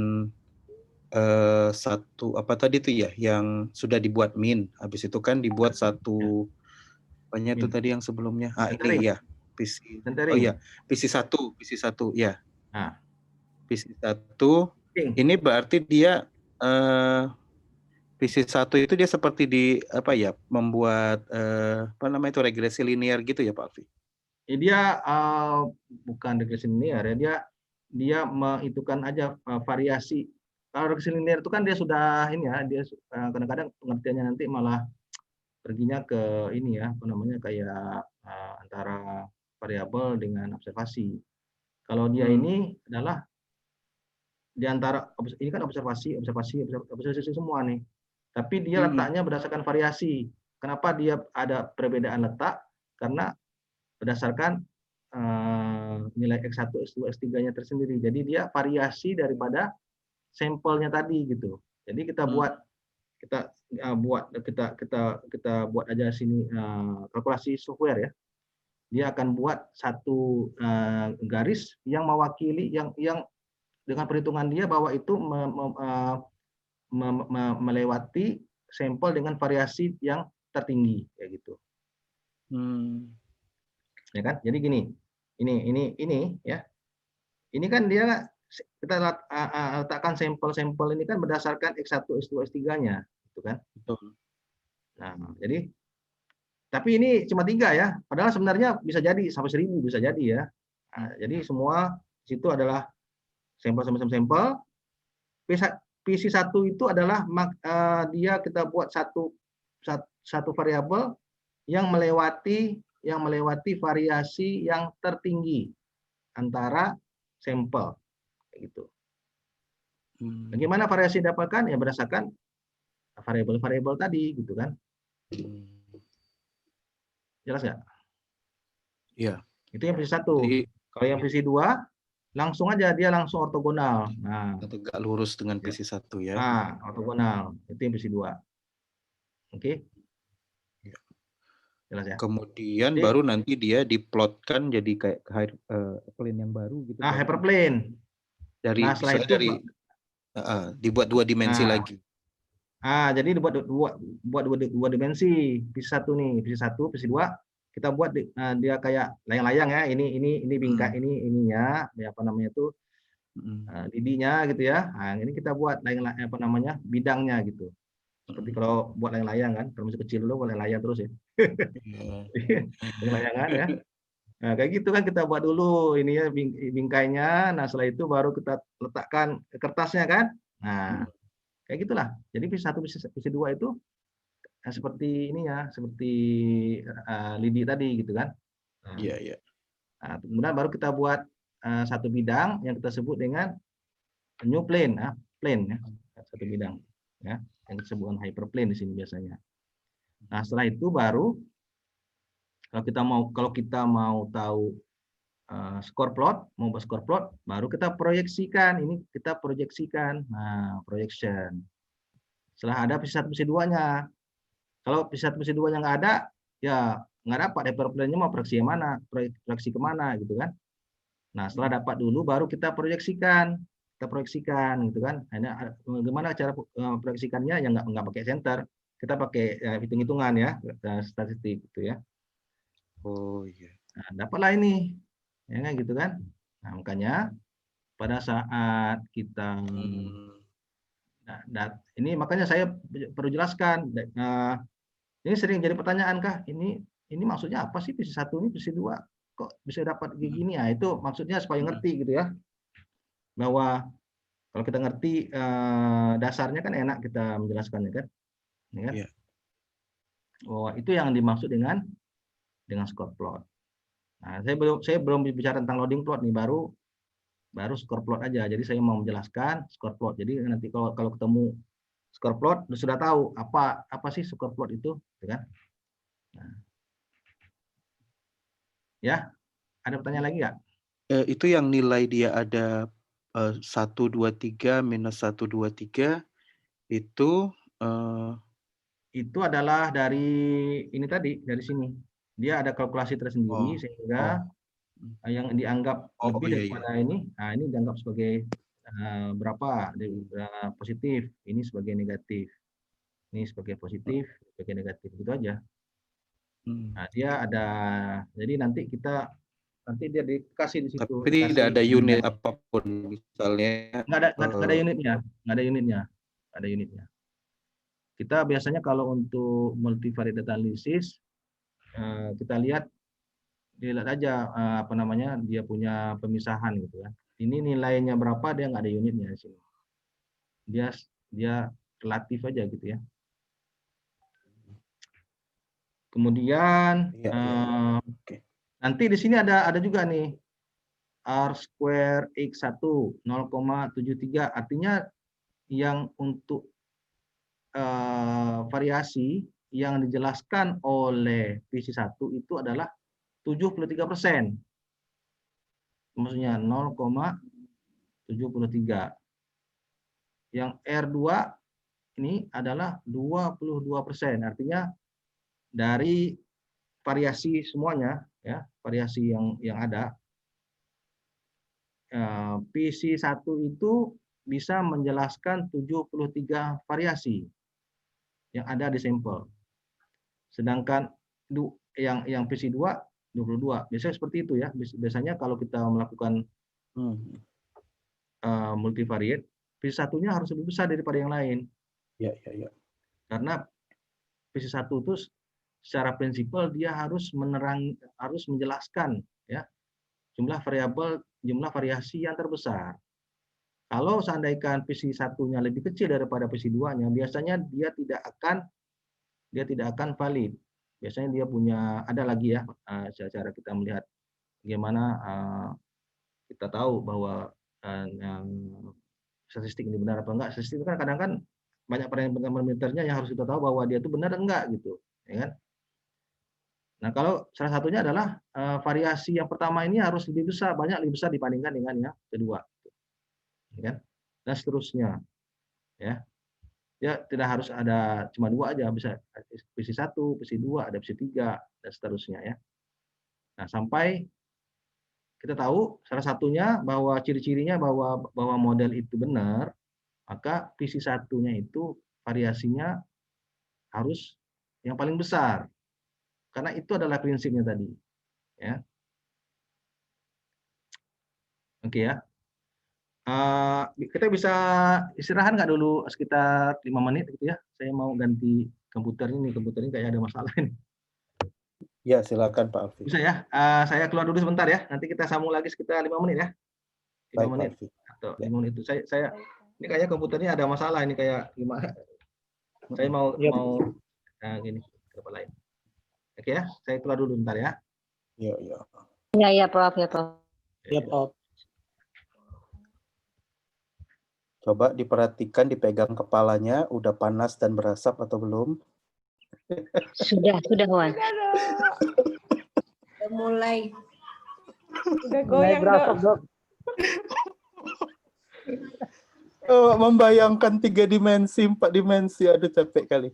satu apa tadi tuh ya, yang sudah dibuat min, habis itu kan dibuat satu apanya itu Min. tadi yang sebelumnya, Centering. ini ya PC, oh Centering. iya PC 1 ya, Nah, PC 1 centering. ini berarti dia PC 1 itu dia seperti di apa ya, membuat apa namanya itu, regresi linear gitu ya Pak Alfi? Dia bukan regresi linear ya, dia menghitungkan aja variasi. Kalau regresi linear itu kan dia sudah ini ya, dia kadang-kadang pengertiannya nanti malah perginya ke ini ya, apa namanya, kayak antara variabel dengan observasi. Kalau dia ini adalah di antara ini kan observasi semua nih. Tapi dia letaknya berdasarkan variasi. Kenapa dia ada perbedaan letak? Karena berdasarkan nilai X1, X2, X3-nya tersendiri. Jadi dia variasi daripada sampelnya tadi gitu. Jadi kita buat aja sini kalkulasi software ya. Dia akan buat satu garis yang mewakili yang dengan perhitungan dia bahwa itu melewati sampel dengan variasi yang tertinggi kayak gitu. Ya kan? Jadi gini. Ini ya. Ini kan dia kita letakkan sampel-sampel ini kan berdasarkan X1, X2, X3-nya, gitu kan? Betul. Nah, jadi tapi ini cuma 3 ya. Padahal sebenarnya bisa jadi sampai 1000 bisa jadi ya. Nah, jadi semua situ adalah sampel. PC1 itu adalah dia kita buat satu variabel yang melewati variasi yang tertinggi antara sampel gitu. Bagaimana variasi didapatkan? Ya berdasarkan variabel-variabel tadi gitu kan. Jelas nggak? Iya. Itu yang PC 1. Kalau yang PC 2 langsung aja dia langsung ortogonal. Nah, tegak lurus dengan PC 1 ya. Nah, ortogonal. Itu yang PC 2. Oke. Jelas ya. Kemudian baru nanti dia diplotkan jadi kayak plane yang baru gitu. Nah, hyperplane. Dari setelah itu dibuat 2 dimensi lagi. Jadi dibuat dua dimensi. PC 1 nih, PC 1, PC 2 kita buat dia kayak layang-layang ya. Ini bingkai ininya, apa namanya itu? Lidinya gitu ya. Nah, ini kita buat layang apa namanya? Bidangnya gitu. Seperti kalau buat layang-layang kan, kalau masih kecil dulu boleh layang terus ya. Layangan ya. Nah, kayak gitu kan kita buat dulu ini ya bingkainya. Nah, setelah itu baru kita letakkan ke kertasnya kan. Nah, kayak gitulah. Jadi PC 1, PC 2 itu seperti ini ya, seperti lidi tadi gitu kan. Iya, iya. Nah, kemudian baru kita buat satu bidang yang kita sebut dengan new plane, plane ya, satu bidang ya, yang disebut hyperplane di sini biasanya. Nah, setelah itu baru kalau kita mau tahu score plot, mau buat score plot, baru kita proyeksikan. Ini kita proyeksikan. Nah, projection. Setelah ada PC 1, PC 2-nya. Kalau PC 1, PC 2-nya nggak ada, ya nggak dapat hyperplane-nya mau proyeksi yang mana, proyeksi kemana gitu kan. Nah, setelah dapat dulu baru kita proyeksikan. Gitu kan. Nah, gimana cara proyeksikannya? Ya nggak pakai center. Kita pakai hitung-hitungan ya, statistik gitu ya. Oh iya. Nah, dapatlah ini. Ya kan gitu kan. Nah, makanya pada saat kita ini makanya saya perlu jelaskan. Ini sering jadi pertanyaan kah? Ini maksudnya apa sih PC 1 ini, PC 2 kok bisa dapat kayak gini? Ya, itu maksudnya supaya ngerti gitu ya. Bahwa kalau kita ngerti dasarnya kan enak kita menjelaskannya kan. Ya kan? Yeah. Oh, itu yang dimaksud dengan score plot. Nah, saya belum bicara tentang loading plot nih, baru score plot aja. Jadi saya mau menjelaskan score plot. Jadi nanti kalau ketemu score plot sudah tahu apa sih score plot itu, kan? Nah. Ya, ada pertanyaan lagi nggak? Itu yang nilai dia ada 123 minus 123 itu adalah dari ini tadi, dari sini. Dia ada kalkulasi tersendiri sehingga yang dianggap lebih daripada ini. Nah, ini dianggap sebagai berapa positif, ini sebagai negatif, ini sebagai positif, sebagai negatif, gitu aja. Nah, dia ada, jadi nanti dia dikasih di situ. Tapi tidak ada unit apapun, misalnya. Nggak ada unitnya, nggak ada unitnya, nggak ada unitnya. Kita biasanya kalau untuk multivariate data analysis, kita dilihat aja apa namanya, dia punya pemisahan gitu ya. Ini nilainya berapa, dia nggak ada unitnya di sini. Dia relatif aja gitu ya. Kemudian Oke. nanti di sini ada juga nih R square X1 0,73, artinya yang untuk variasi yang dijelaskan oleh PC1 itu adalah 73%. Maksudnya 0,73. Yang R2 ini adalah 22%. Artinya dari variasi semuanya, ya, variasi yang ada, PC1 itu bisa menjelaskan 73 variasi yang ada di sampel. Sedangkan yang PC2 22. Biasanya seperti itu ya. Biasanya kalau kita melakukan multivariate, PC1-nya harus lebih besar daripada yang lain. Ya. Karena PC1 itu secara prinsipal dia harus menjelaskan ya jumlah variabel, jumlah variasi yang terbesar. Kalau seandainya PC1-nya lebih kecil daripada PC2-nya, biasanya dia tidak akan valid. Biasanya dia punya, ada lagi ya cara kita melihat bagaimana kita tahu bahwa yang statistik ini benar apa enggak. Statistik itu kan kadang kan banyak parameternya yang harus kita tahu bahwa dia itu benar enggak gitu, ya kan? Nah, kalau salah satunya adalah variasi yang pertama ini harus lebih besar, banyak lebih besar dibandingkan dengan yang kedua, ya kan? Dan seterusnya, ya. Ya tidak harus ada cuma dua aja, bisa PC1, PC2, ada PC3 dan seterusnya ya. Nah, sampai kita tahu salah satunya bahwa ciri-cirinya bahwa model itu benar, maka PC1-nya itu variasinya harus yang paling besar. Karena itu adalah prinsipnya tadi, ya. Oke ya. Kita bisa istirahat nggak dulu sekitar 5 menit gitu ya. Saya mau ganti komputer ini kayak ada masalah ini. Ya, silakan Pak Alfi. Bisa ya. Saya keluar dulu sebentar ya. Nanti kita sambung lagi sekitar 5 menit ya. 5 Baik, menit Pak Alfi. atau 5 menit itu. Saya ini kayaknya komputernya ada masalah ini kayak gimana. Saya mau gini ke lain. Oke ya, saya keluar dulu bentar ya. Ya. Ya, Prof. Ya, Prof. Ya, Prof. Coba diperhatikan, dipegang kepalanya, udah panas dan berasap atau belum? Sudah, Wan. Udah mulai. Udah goyang, Dok. Oh, membayangkan 3 dimensi, 4 dimensi, aduh capek kali.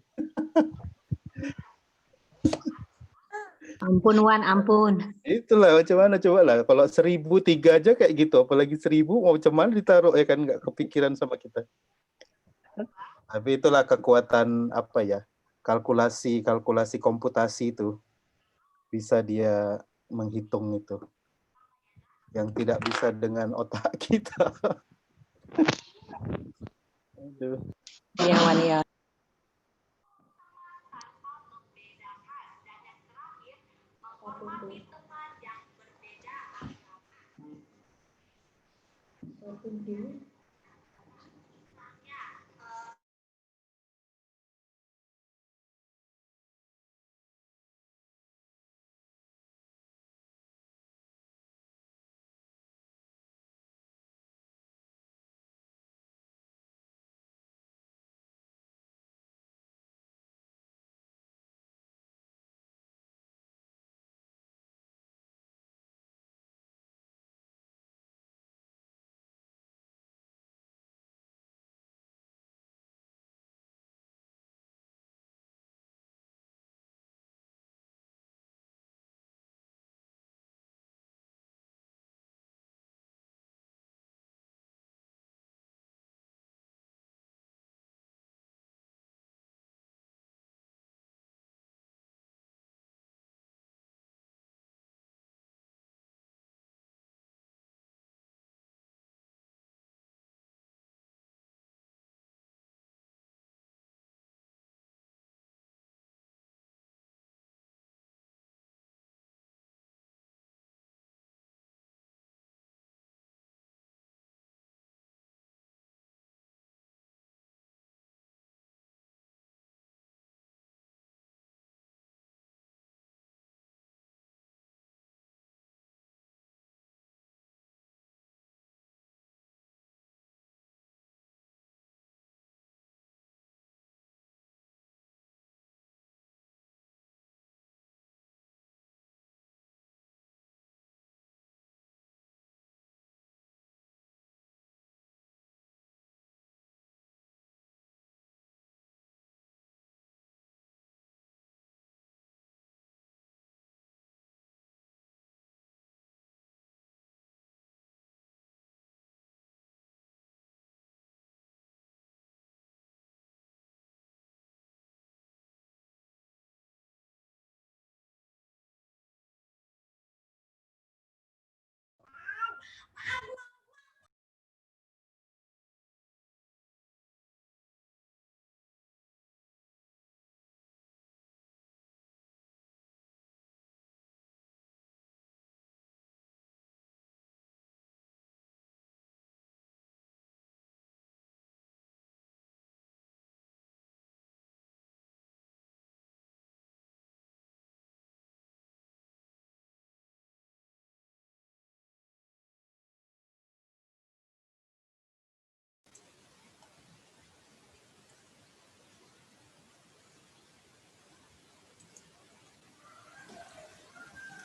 Ampun, Wan, ampun. Itulah macam mana coba lah. Kalau 1003 aja kayak gitu, apalagi 1000 mau macam mana ditaruh ya kan, nggak kepikiran sama kita. Tapi itulah kekuatan apa ya, kalkulasi komputasi itu bisa dia menghitung itu, yang tidak bisa dengan otak kita. Aduh. Iya, Wan, ya.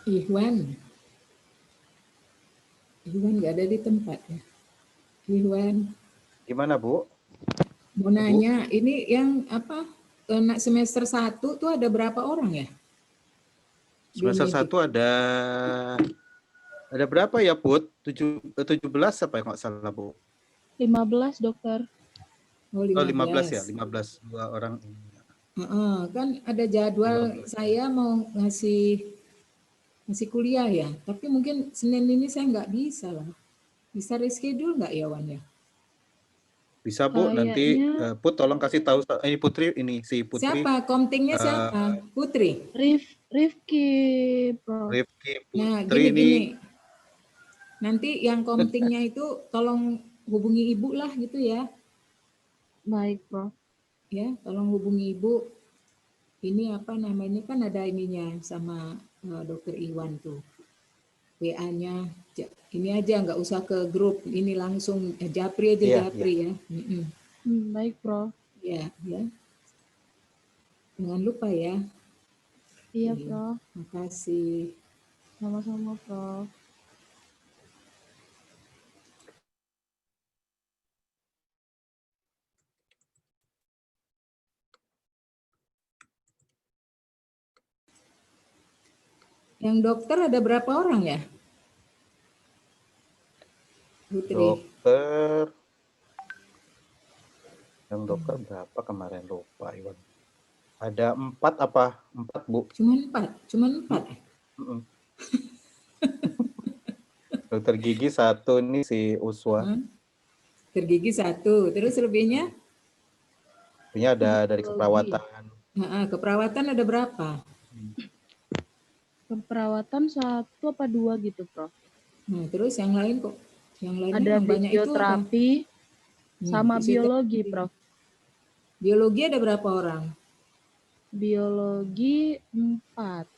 Ikhwan nggak ada di tempat ya. Ikhwan, Gimana Bu? mau nanya, ini yang apa, anak semester 1 tuh ada berapa orang ya? Semester Biomedik. 1 ada berapa ya Put? 17 apa ya nggak salah Bu? 15 dokter. Oh, Oh 15 ya, 15. 15 dua orang. Kan ada jadwal 15. saya mau ngasih kuliah ya, tapi mungkin Senin ini saya nggak bisa lah. Bisa reschedule nggak ya Wan ya? Bisa Bu, nanti Kayaknya Put tolong kasih tahu ini Putri, ini si Putri, Siapa? Komtingnya siapa? Putri. Rifki, Prof. Rifki Nah, Putri ini gini. Nanti yang komtingnya itu tolong hubungi ibu lah gitu ya. Baik, Prof. Ya, tolong hubungi ibu. Ini apa namanya, kan ada ininya sama dokter Iwan tuh. WA-nya. Ini aja nggak usah ke grup. Ini langsung Japri aja, Iya, Japri ya. Baik, Prof. Ya, ya. Jangan lupa ya. Iya, Oke, Prof. makasih. Sama-sama, Prof. Yang dokter ada berapa orang ya? Putri. Yang dokter berapa kemarin lupa Iwan. Ada 4 Bu? Cuman 4. Mm-mm. Dokter gigi 1 ini si Uswa. Tergigi 1. Terus lebihnya? Punya ada dari keperawatan. Keperawatan ada berapa? Keperawatan 1 apa 2 gitu, Prof. Nah, terus yang lain kok? Yang lainnya Ada yang banyak itu apa? fisioterapi sama biologi, Prof. Biologi ada berapa orang? Biologi 4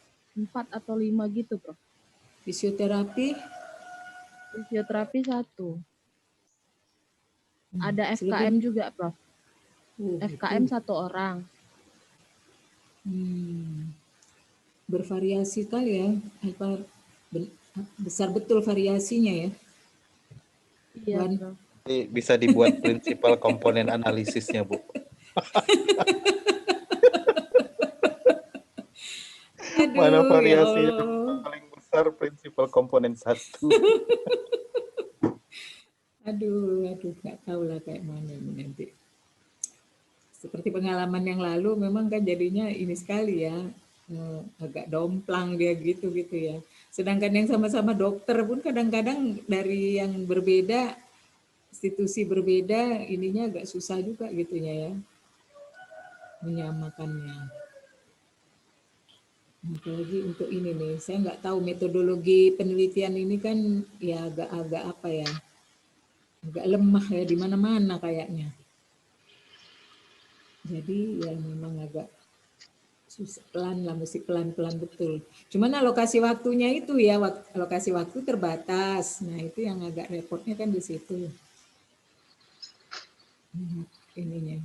atau 5 gitu, Prof. Fisioterapi? Fisioterapi 1. Ada FKM juga, Prof. FKM Itu. 1 orang. Bervariasi kali ya. Besar betul variasinya ya. Iya, Wan. Prof. Nanti bisa dibuat prinsipal komponen analisisnya Bu. Aduh, Mana variasi ya yang Allah. paling besar prinsipal komponen 1. Aduh, nggak tahu lah kayak mana ini nanti. Seperti pengalaman yang lalu memang kan jadinya ini sekali ya, agak domplang dia gitu ya. Sedangkan yang sama-sama dokter pun kadang-kadang dari yang berbeda, institusi berbeda, ininya agak susah juga gitunya ya, menyamakannya. Apalagi untuk ini nih, saya nggak tahu metodologi penelitian ini kan ya agak apa ya, agak lemah ya di mana-mana kayaknya. Jadi ya memang agak susah, pelan lah, mesti pelan-pelan betul. Cuman alokasi waktunya itu ya, alokasi waktu terbatas. Nah itu yang agak repotnya kan di situ. Ininya.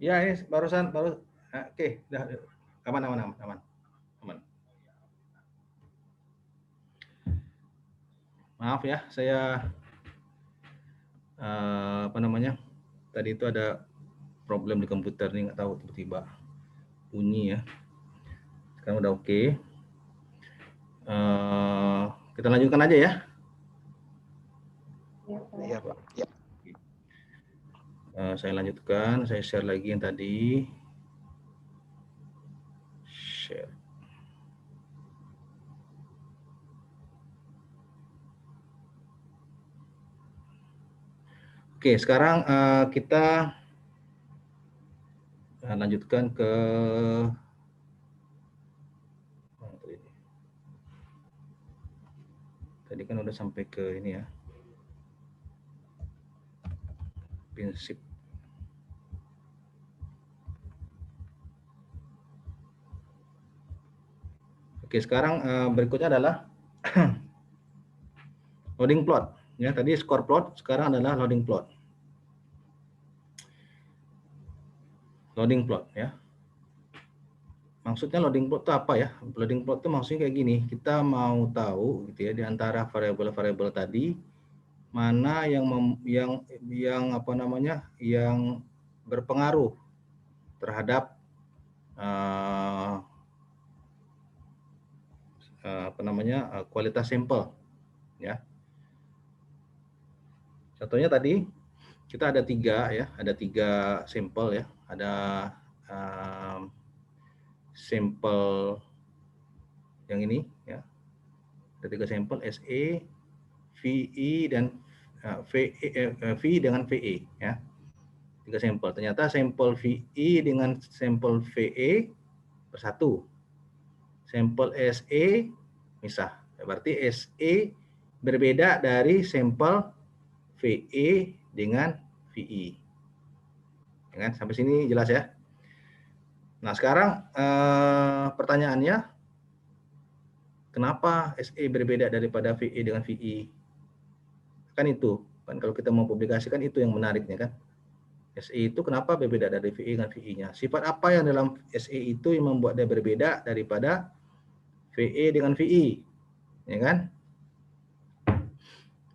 Ya, ini barusan oke, udah aman. Maaf ya, saya apa namanya? Tadi itu ada problem di komputer nih, nggak tahu tiba-tiba bunyi ya. Sekarang udah oke. Kita lanjutkan aja ya. Iya, Pak. Ya. Saya lanjutkan, saya share lagi yang tadi. Share. Oke, sekarang kita lanjutkan ke tadi kan udah sampai ke ini ya, prinsip. Oke, sekarang berikutnya adalah loading plot. Ya, tadi score plot, sekarang adalah loading plot. Loading plot ya. Maksudnya loading plot itu apa ya? Loading plot itu maksudnya kayak gini, kita mau tahu gitu ya di antara variabel-variabel tadi mana yang apa namanya? Yang berpengaruh terhadap apa namanya? Kualitas sampel ya. Contohnya tadi kita ada 3 ya, ada 3 sampel ya, ada sampel yang ini ya, ada 3 sampel SE, VE dan V dengan VE ya, 3 sampel. Ternyata sampel VE dengan sampel VE bersatu, sampel SE misah. Berarti SE berbeda dari sampel VE dengan VE. Ya kan? Sampai sini jelas ya. Nah, sekarang pertanyaannya, kenapa SE berbeda daripada VE dengan VE? Kan itu, kan kalau kita mau publikasikan itu yang menariknya kan. SE itu kenapa berbeda dari VE dengan VE-nya? Sifat apa yang dalam SE itu yang membuat dia berbeda daripada VE dengan VE? Ya kan?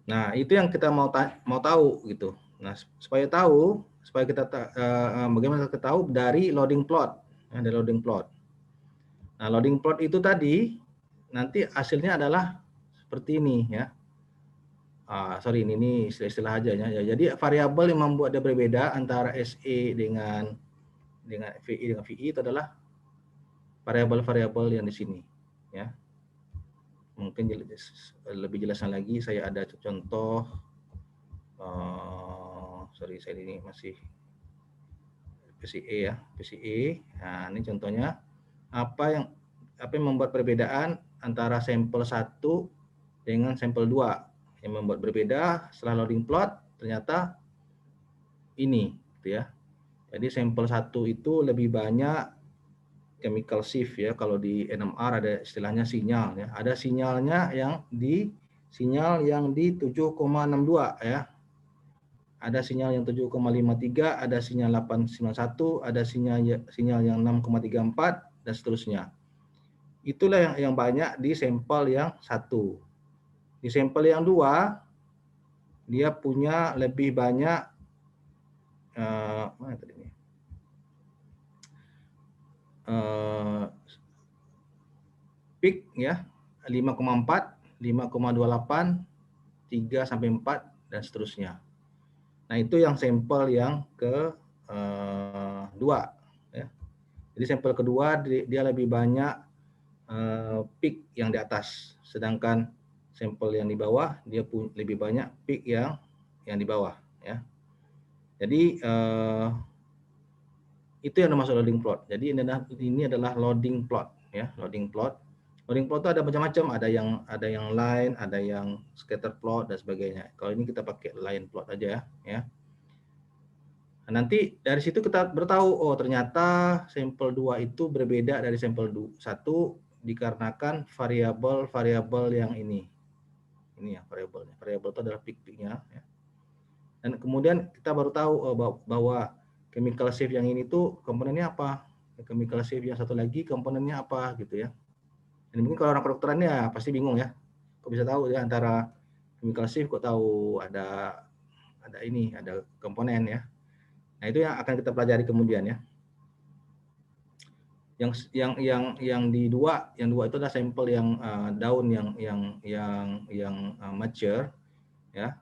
Nah, itu yang kita mau tahu gitu. Nah, supaya kita bagaimana kita tahu dari loading plot. Dari loading plot. Nah, loading plot itu tadi nanti hasilnya adalah seperti ini ya. Sorry, ini istilah aja ya. Jadi variabel yang membuat dia berbeda antara SE dengan VE dengan VE itu adalah variabel-variabel yang di sini ya. Mungkin lebih jelasnya lagi saya ada contoh. Sorry, saya ini masih PCE ya, PCE. Nah, ini contohnya apa yang membuat perbedaan antara sampel 1 dengan sampel 2. Yang membuat berbeda setelah loading plot ternyata ini gitu ya. Jadi sampel 1 itu lebih banyak chemical shift ya. Kalau di NMR ada istilahnya sinyal ya. Ada sinyalnya yang di 7,62 ya. Ada sinyal yang 7,53, ada sinyal 891, ada sinyal yang 6,34 dan seterusnya. Itulah yang banyak di sampel yang 1. Di sampel yang 2 dia punya lebih banyak mana tadi ini? Peak ya 5,4, 5,28, 3 sampai 4 dan seterusnya. Nah, itu yang sampel yang kedua ya. Jadi sampel kedua dia lebih banyak peak yang di atas, sedangkan sampel yang di bawah dia lebih banyak peak yang di bawah ya. Jadi itu yang dimaksud loading plot. Jadi ini adalah loading plot ya, loading plot. Loading plot itu ada macam-macam, ada yang line, ada yang scatter plot dan sebagainya. Kalau ini kita pakai line plot aja ya. Nah, nanti dari situ kita bertahu, oh ternyata sampel 2 itu berbeda dari sampel 1 dikarenakan variabel yang ini. Ini ya variabelnya. Variabel itu adalah peak-peaknya ya. Dan kemudian kita baru tahu bahwa chemical shift yang ini tuh komponennya apa, chemical shift yang satu lagi komponennya apa gitu ya. Dan mungkin kalau orang kedokteran ya pasti bingung ya, kok bisa tahu ya antara chemical shift, kok tahu ada komponen ya. Nah itu yang akan kita pelajari kemudian ya. Yang dua itu adalah sampel yang daun yang mature ya,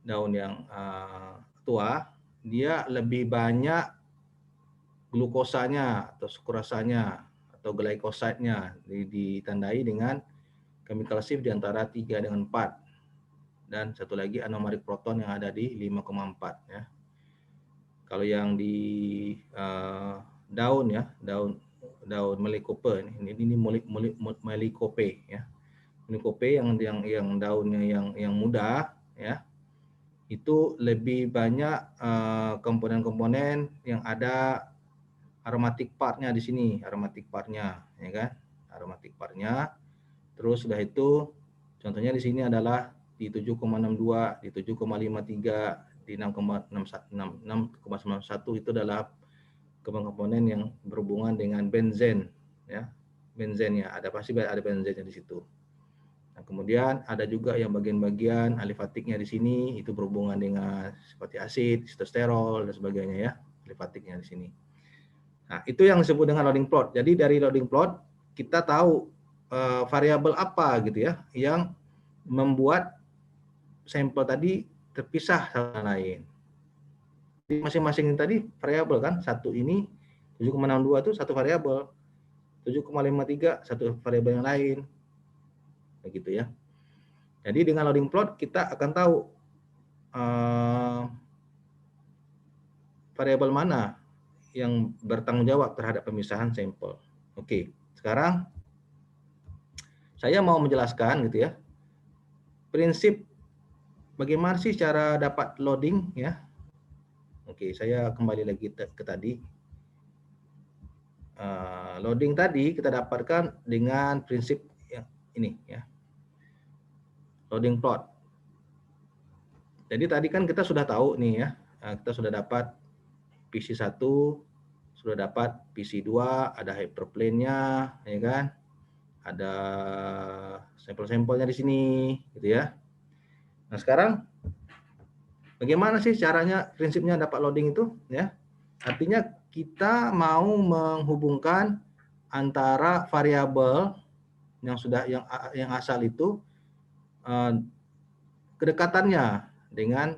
daun yang tua, dia lebih banyak glukosanya atau sukrasanya atau glycoside-nya ditandai dengan chemical shift di antara 3 dengan 4, dan satu lagi anomalik proton yang ada di 5,4 ya. Kalau yang di daun ya, daun Melicope ini Melicope ya. Melicope yang daunnya yang muda ya, itu lebih banyak komponen-komponen yang ada aromatic part-nya di sini, aromatic part-nya ya kan, aromatic part-nya. Terus sudah itu contohnya di sini adalah di 7,62, di 7,53, di 6,91 itu adalah komponen yang berhubungan dengan benzen ya, benzennya pasti ada benzennya di situ. Nah, kemudian ada juga yang bagian-bagian alifatiknya di sini itu berhubungan dengan seperti asid, sitosterol dan sebagainya ya, alifatiknya di sini. Nah, itu yang disebut dengan loading plot. Jadi dari loading plot kita tahu variabel apa gitu ya yang membuat sampel tadi terpisah sama lain. Masing-masing tadi variabel kan, satu ini 7,62 itu satu variabel, 7,53 satu variabel yang lain, begitu ya. Jadi dengan loading plot kita akan tahu variabel mana yang bertanggung jawab terhadap pemisahan sampel. Oke, sekarang saya mau menjelaskan gitu ya, prinsip bagaimana sih cara dapat loading ya. Oke, saya kembali lagi ke tadi. Loading tadi kita dapatkan dengan prinsip yang ini ya, loading plot. Jadi tadi kan kita sudah tahu nih ya, kita sudah dapat PC1, sudah dapat PC2, ada hyperplane-nya ya kan, ada sampel-sampelnya di sini gitu ya. Nah sekarang bagaimana sih caranya, prinsipnya dapat loading itu ya? Artinya kita mau menghubungkan antara variabel yang asal itu kedekatannya dengan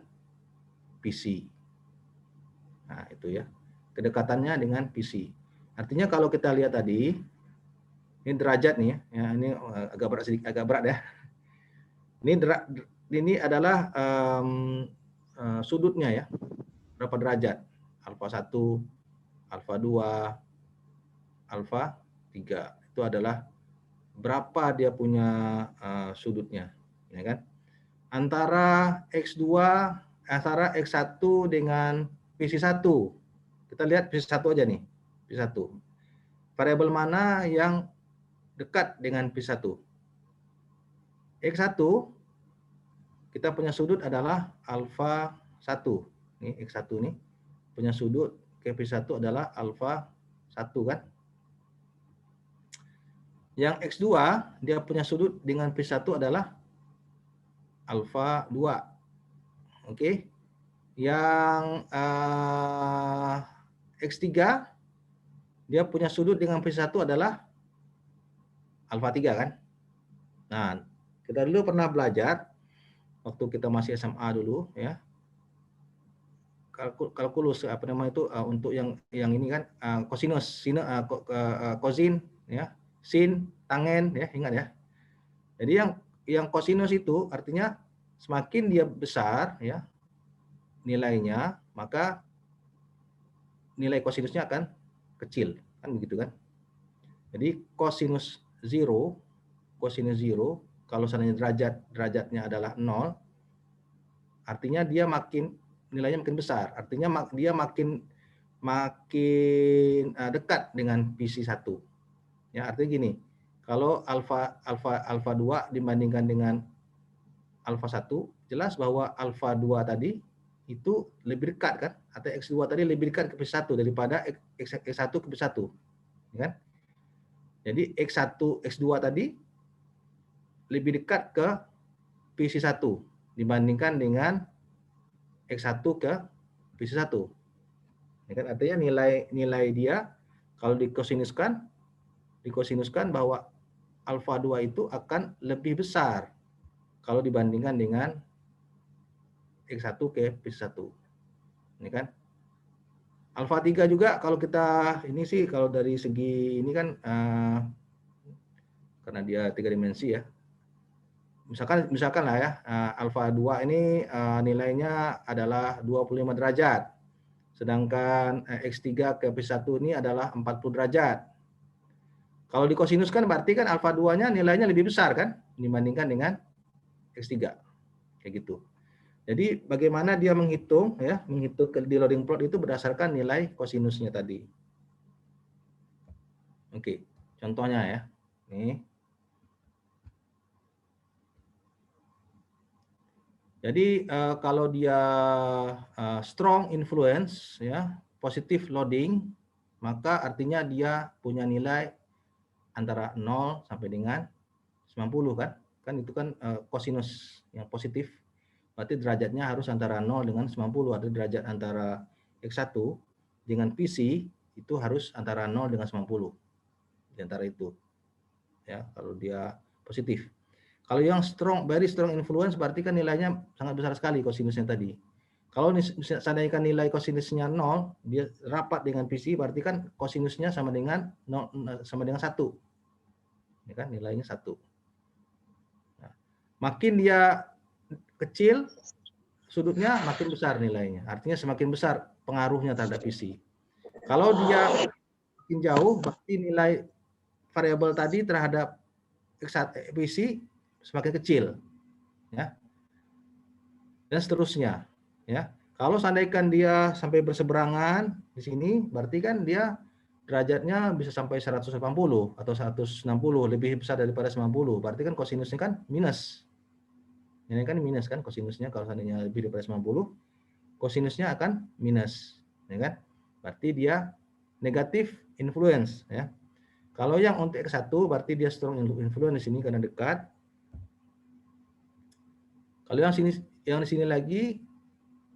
PC. Nah, itu ya. Kedekatannya dengan PC. Artinya kalau kita lihat tadi ini derajat nih ya, ini agak berat ya. Ini adalah sudutnya ya. Berapa derajat? Alfa 1, alfa 2, alfa 3. Itu adalah berapa dia punya sudutnya, ya kan? Antara X2, antara X1 dengan PC1. Kita lihat PC1 aja nih, PC1. Variabel mana yang dekat dengan PC1? X1 kita punya sudut adalah alfa 1. Ini X1 nih punya sudut ke P1 adalah alfa 1 kan. Yang X2 dia punya sudut dengan P1 adalah alfa 2. Oke. Yang X3 dia punya sudut dengan P1 adalah alfa 3 kan. Nah, kita dulu pernah belajar waktu kita masih SMA dulu ya. Kalkulus apa namanya itu untuk yang ini kan kosinus, kosin ya, sin, tangen ya, ingat ya. Jadi yang kosinus itu artinya semakin dia besar ya nilainya, maka nilai kosinusnya akan kecil kan, begitu kan. Jadi kosinus 0 kalau seandainya derajatnya adalah 0, artinya dia nilainya makin besar, artinya dia makin dekat dengan PC1. Ya, artinya gini, kalau alfa 2 dibandingkan dengan alfa 1, jelas bahwa alfa 2 tadi itu lebih dekat kan, atau X2 tadi lebih dekat ke PC1 daripada X1 ke PC1, kan? Jadi X1, X2 tadi lebih dekat ke PC1 dibandingkan dengan X1 ke PC1. Ya kan? Artinya nilai dia kalau dikosinuskan bahwa alfa 2 itu akan lebih besar kalau dibandingkan dengan X1 ke PC1. Ini kan. Alfa 3 juga kalau kita ini sih kalau dari segi ini kan karena dia 3 dimensi ya. Misalkan lah ya, alfa 2 ini nilainya adalah 25 derajat. Sedangkan X3 ke PC1 ini adalah 40 derajat. Kalau dikosinuskan berarti kan alfa 2-nya nilainya lebih besar kan dibandingkan dengan X3. Kayak gitu. Jadi bagaimana dia menghitung di loading plot itu berdasarkan nilai kosinusnya tadi. Oke, contohnya ya. Nih. Jadi kalau dia strong influence ya, positive loading, maka artinya dia punya nilai antara 0 sampai dengan 90 kan? Kan itu kan kosinus yang positif. Berarti derajatnya harus antara 0 dengan 90, atau derajat antara X1 dengan PC itu harus antara 0 dengan 90. Di antara itu. Ya, kalau dia positif. Kalau yang very strong influence berarti kan nilainya sangat besar sekali kosinusnya tadi. Kalau seandainya nilai kosinusnya 0, dia rapat dengan PC berarti kan kosinusnya sama dengan 1. Ya kan, nilainya 1. Nah, makin dia kecil sudutnya makin besar nilainya. Artinya semakin besar pengaruhnya terhadap PC. Kalau dia makin jauh berarti nilai variabel tadi terhadap PC semakin kecil, ya, dan seterusnya, ya. Kalau seandainya dia sampai berseberangan di sini, berarti kan dia derajatnya bisa sampai 180 atau 160, lebih besar daripada 90. Berarti kan kosinusnya kan minus. Ini kan minus kan kosinusnya, kalau seandainya lebih daripada 90, kosinusnya akan minus, ya kan? Berarti dia negatif influence, ya. Kalau yang untuk X1 berarti dia strong influence di sini karena dekat. Kalau yang di sini lagi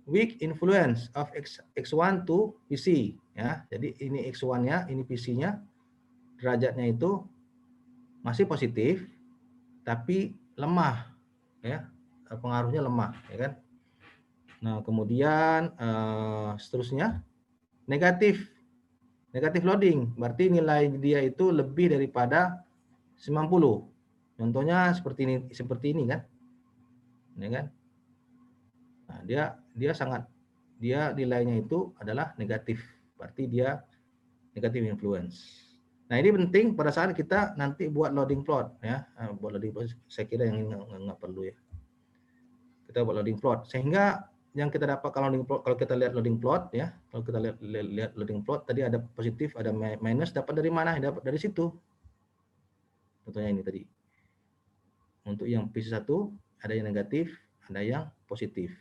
weak influence of X1 to PC, ya. Jadi ini X1-nya, ini PC-nya, derajatnya itu masih positif tapi lemah, ya. Pengaruhnya lemah, ya kan? Nah, kemudian seterusnya negatif loading, berarti nilai dia itu lebih daripada 90. Contohnya seperti ini kan. Ya kan? Nah, dia nilainya itu adalah negatif. Berarti dia negatif influence. Nah, ini penting pada saat kita nanti buat loading plot, ya. Buat loading plot saya kira yang ini nggak perlu ya. Kita buat loading plot sehingga yang kita dapat kalau kita lihat loading plot, ya, kalau kita lihat loading plot tadi ada positif, ada minus, dapat dari mana? Dapat dari situ. Contohnya ini tadi. Untuk yang PC1 ada yang negatif, ada yang positif.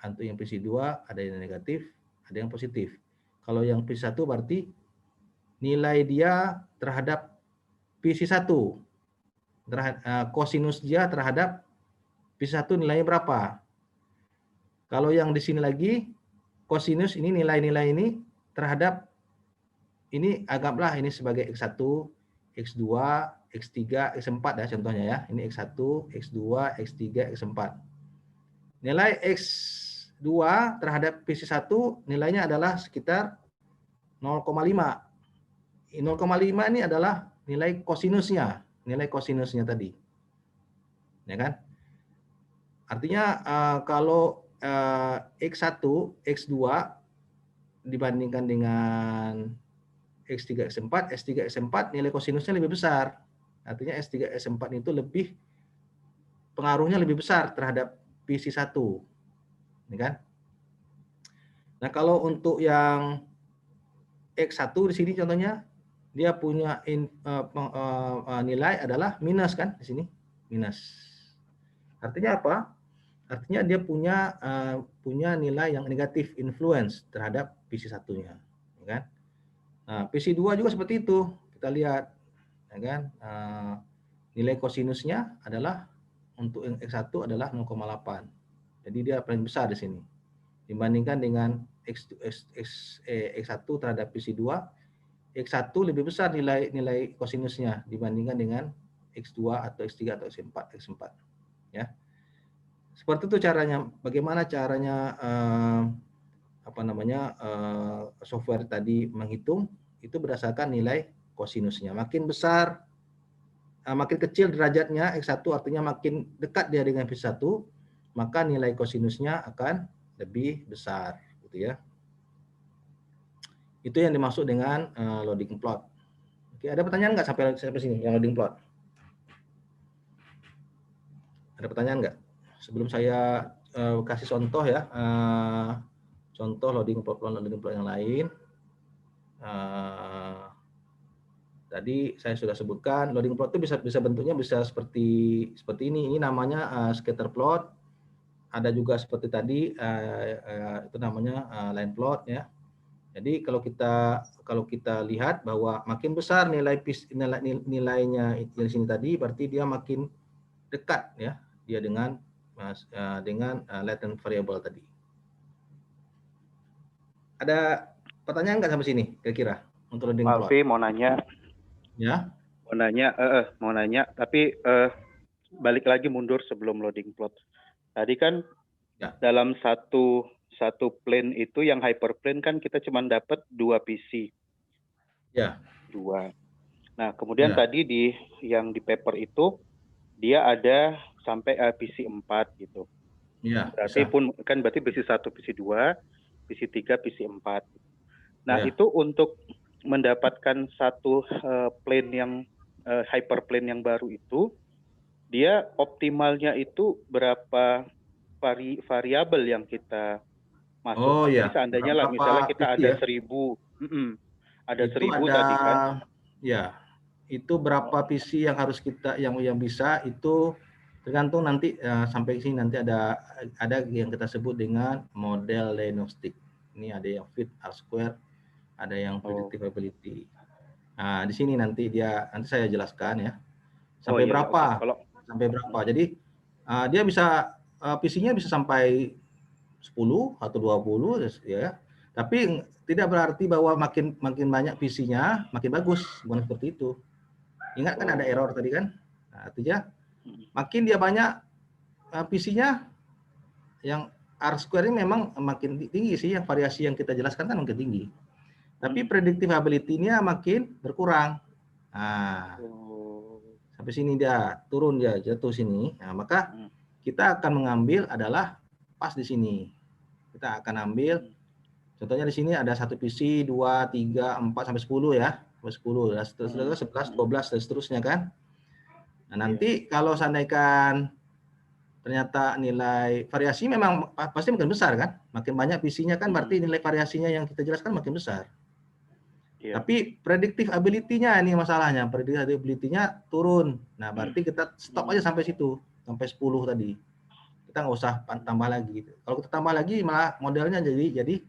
Untuk yang PC2 ada yang negatif, ada yang positif. Kalau yang PC1 berarti nilai dia terhadap PC1, kosinus dia terhadap PC1 nilainya berapa? Kalau yang di sini lagi kosinus ini nilai-nilai ini terhadap ini, anggaplah ini sebagai X1, X2, X3, X4 ya contohnya ya. Ini X1, X2, X3, X4. Nilai X2 terhadap PC1 nilainya adalah sekitar 0,5. 0,5 ini adalah nilai kosinusnya tadi. Ya kan? Artinya kalau X1, X2 dibandingkan dengan X3, X4, S3, S4 nilai kosinusnya lebih besar. Artinya S3, S4 itu pengaruhnya lebih besar terhadap PC1. Ya kan? Nah, kalau untuk yang X1 di sini contohnya dia punya nilai adalah minus kan di sini, minus. Artinya apa? artinya dia punya nilai yang negatif influence terhadap PC satunya, ya kan? Nah, PC 2 juga seperti itu. Kita lihat, ya kan? Nilai kosinusnya adalah untuk yang X1 adalah 0,8. Jadi dia paling besar di sini. Dibandingkan dengan X1 terhadap PC2, X1 lebih besar nilai kosinusnya dibandingkan dengan X2 atau X3 atau X4. Ya. Seperti itu caranya. Bagaimana caranya software tadi menghitung itu berdasarkan nilai kosinusnya. Makin besar, makin kecil derajatnya X1 artinya makin dekat dia dengan PC1, maka nilai kosinusnya akan lebih besar, gitu ya. Itu yang dimaksud dengan loading plot. Oke, ada pertanyaan nggak sampai sini yang loading plot? Ada pertanyaan nggak? Sebelum saya kasih contoh ya, contoh loading plot yang lain. Tadi saya sudah sebutkan loading plot itu bisa bentuknya bisa seperti ini. Ini namanya scatter plot. Ada juga seperti tadi itu namanya line plot ya. Jadi kalau kita lihat bahwa makin besar nilainya di sini tadi, berarti dia makin dekat ya dia dengan latent variable tadi. Ada pertanyaan nggak sampai sini kira-kira untuk loading plot? Alfi mau nanya. Ya. Mau nanya, tapi balik lagi mundur sebelum loading plot. Tadi kan ya. Dalam satu plane itu yang hyperplane kan kita cuma dapat 2 PC. Ya. 2. Nah, kemudian ya. tadi yang di paper itu dia ada sampai PC 4 gitu. Ya, berarti berarti PC 1, PC 2, PC 3, PC 4. Nah, ya. itu untuk mendapatkan satu plane yang hyperplane yang baru itu, dia optimalnya itu berapa variabel yang kita masuk. Ya. Jadi seandainya lah misalnya kita ada 1.000, ada 1.000 tadi kan. Ya, itu berapa PC yang harus kita yang bisa itu tergantung nanti sampai sini nanti ada yang kita sebut dengan model diagnostic. Ini ada yang fit R-square, ada yang predictability. Nah, di sini nanti saya jelaskan ya. Sampai berapa? Okay. Sampai berapa. Jadi dia bisa PC-nya bisa sampai 10 atau 20 ya. Tapi tidak berarti bahwa makin banyak PC-nya makin bagus, bukan seperti itu. Ingat kan ada error tadi kan? Nah, artinya makin dia banyak PC-nya yang R-square ini memang makin tinggi sih, yang variasi yang kita jelaskan kan makin tinggi. Tapi predictability-nya makin berkurang. Nah, sampai sini dia turun dia jatuh sini. Nah, maka kita akan mengambil adalah pas di sini. Kita akan ambil contohnya di sini ada 1 PC, 2, 3, 4 sampai 10 ya. Sampai 10, 11, 12 dan seterusnya kan. Nah, nanti kalau seandainya ternyata nilai variasi memang pasti makin besar kan. Makin banyak PC-nya kan berarti nilai variasinya yang kita jelaskan makin besar. Tapi predictive ability-nya ini masalahnya. Predictive ability-nya turun. Nah, berarti kita stop aja sampai situ. Sampai 10 tadi. Kita nggak usah tambah lagi. Kalau kita tambah lagi malah modelnya jadi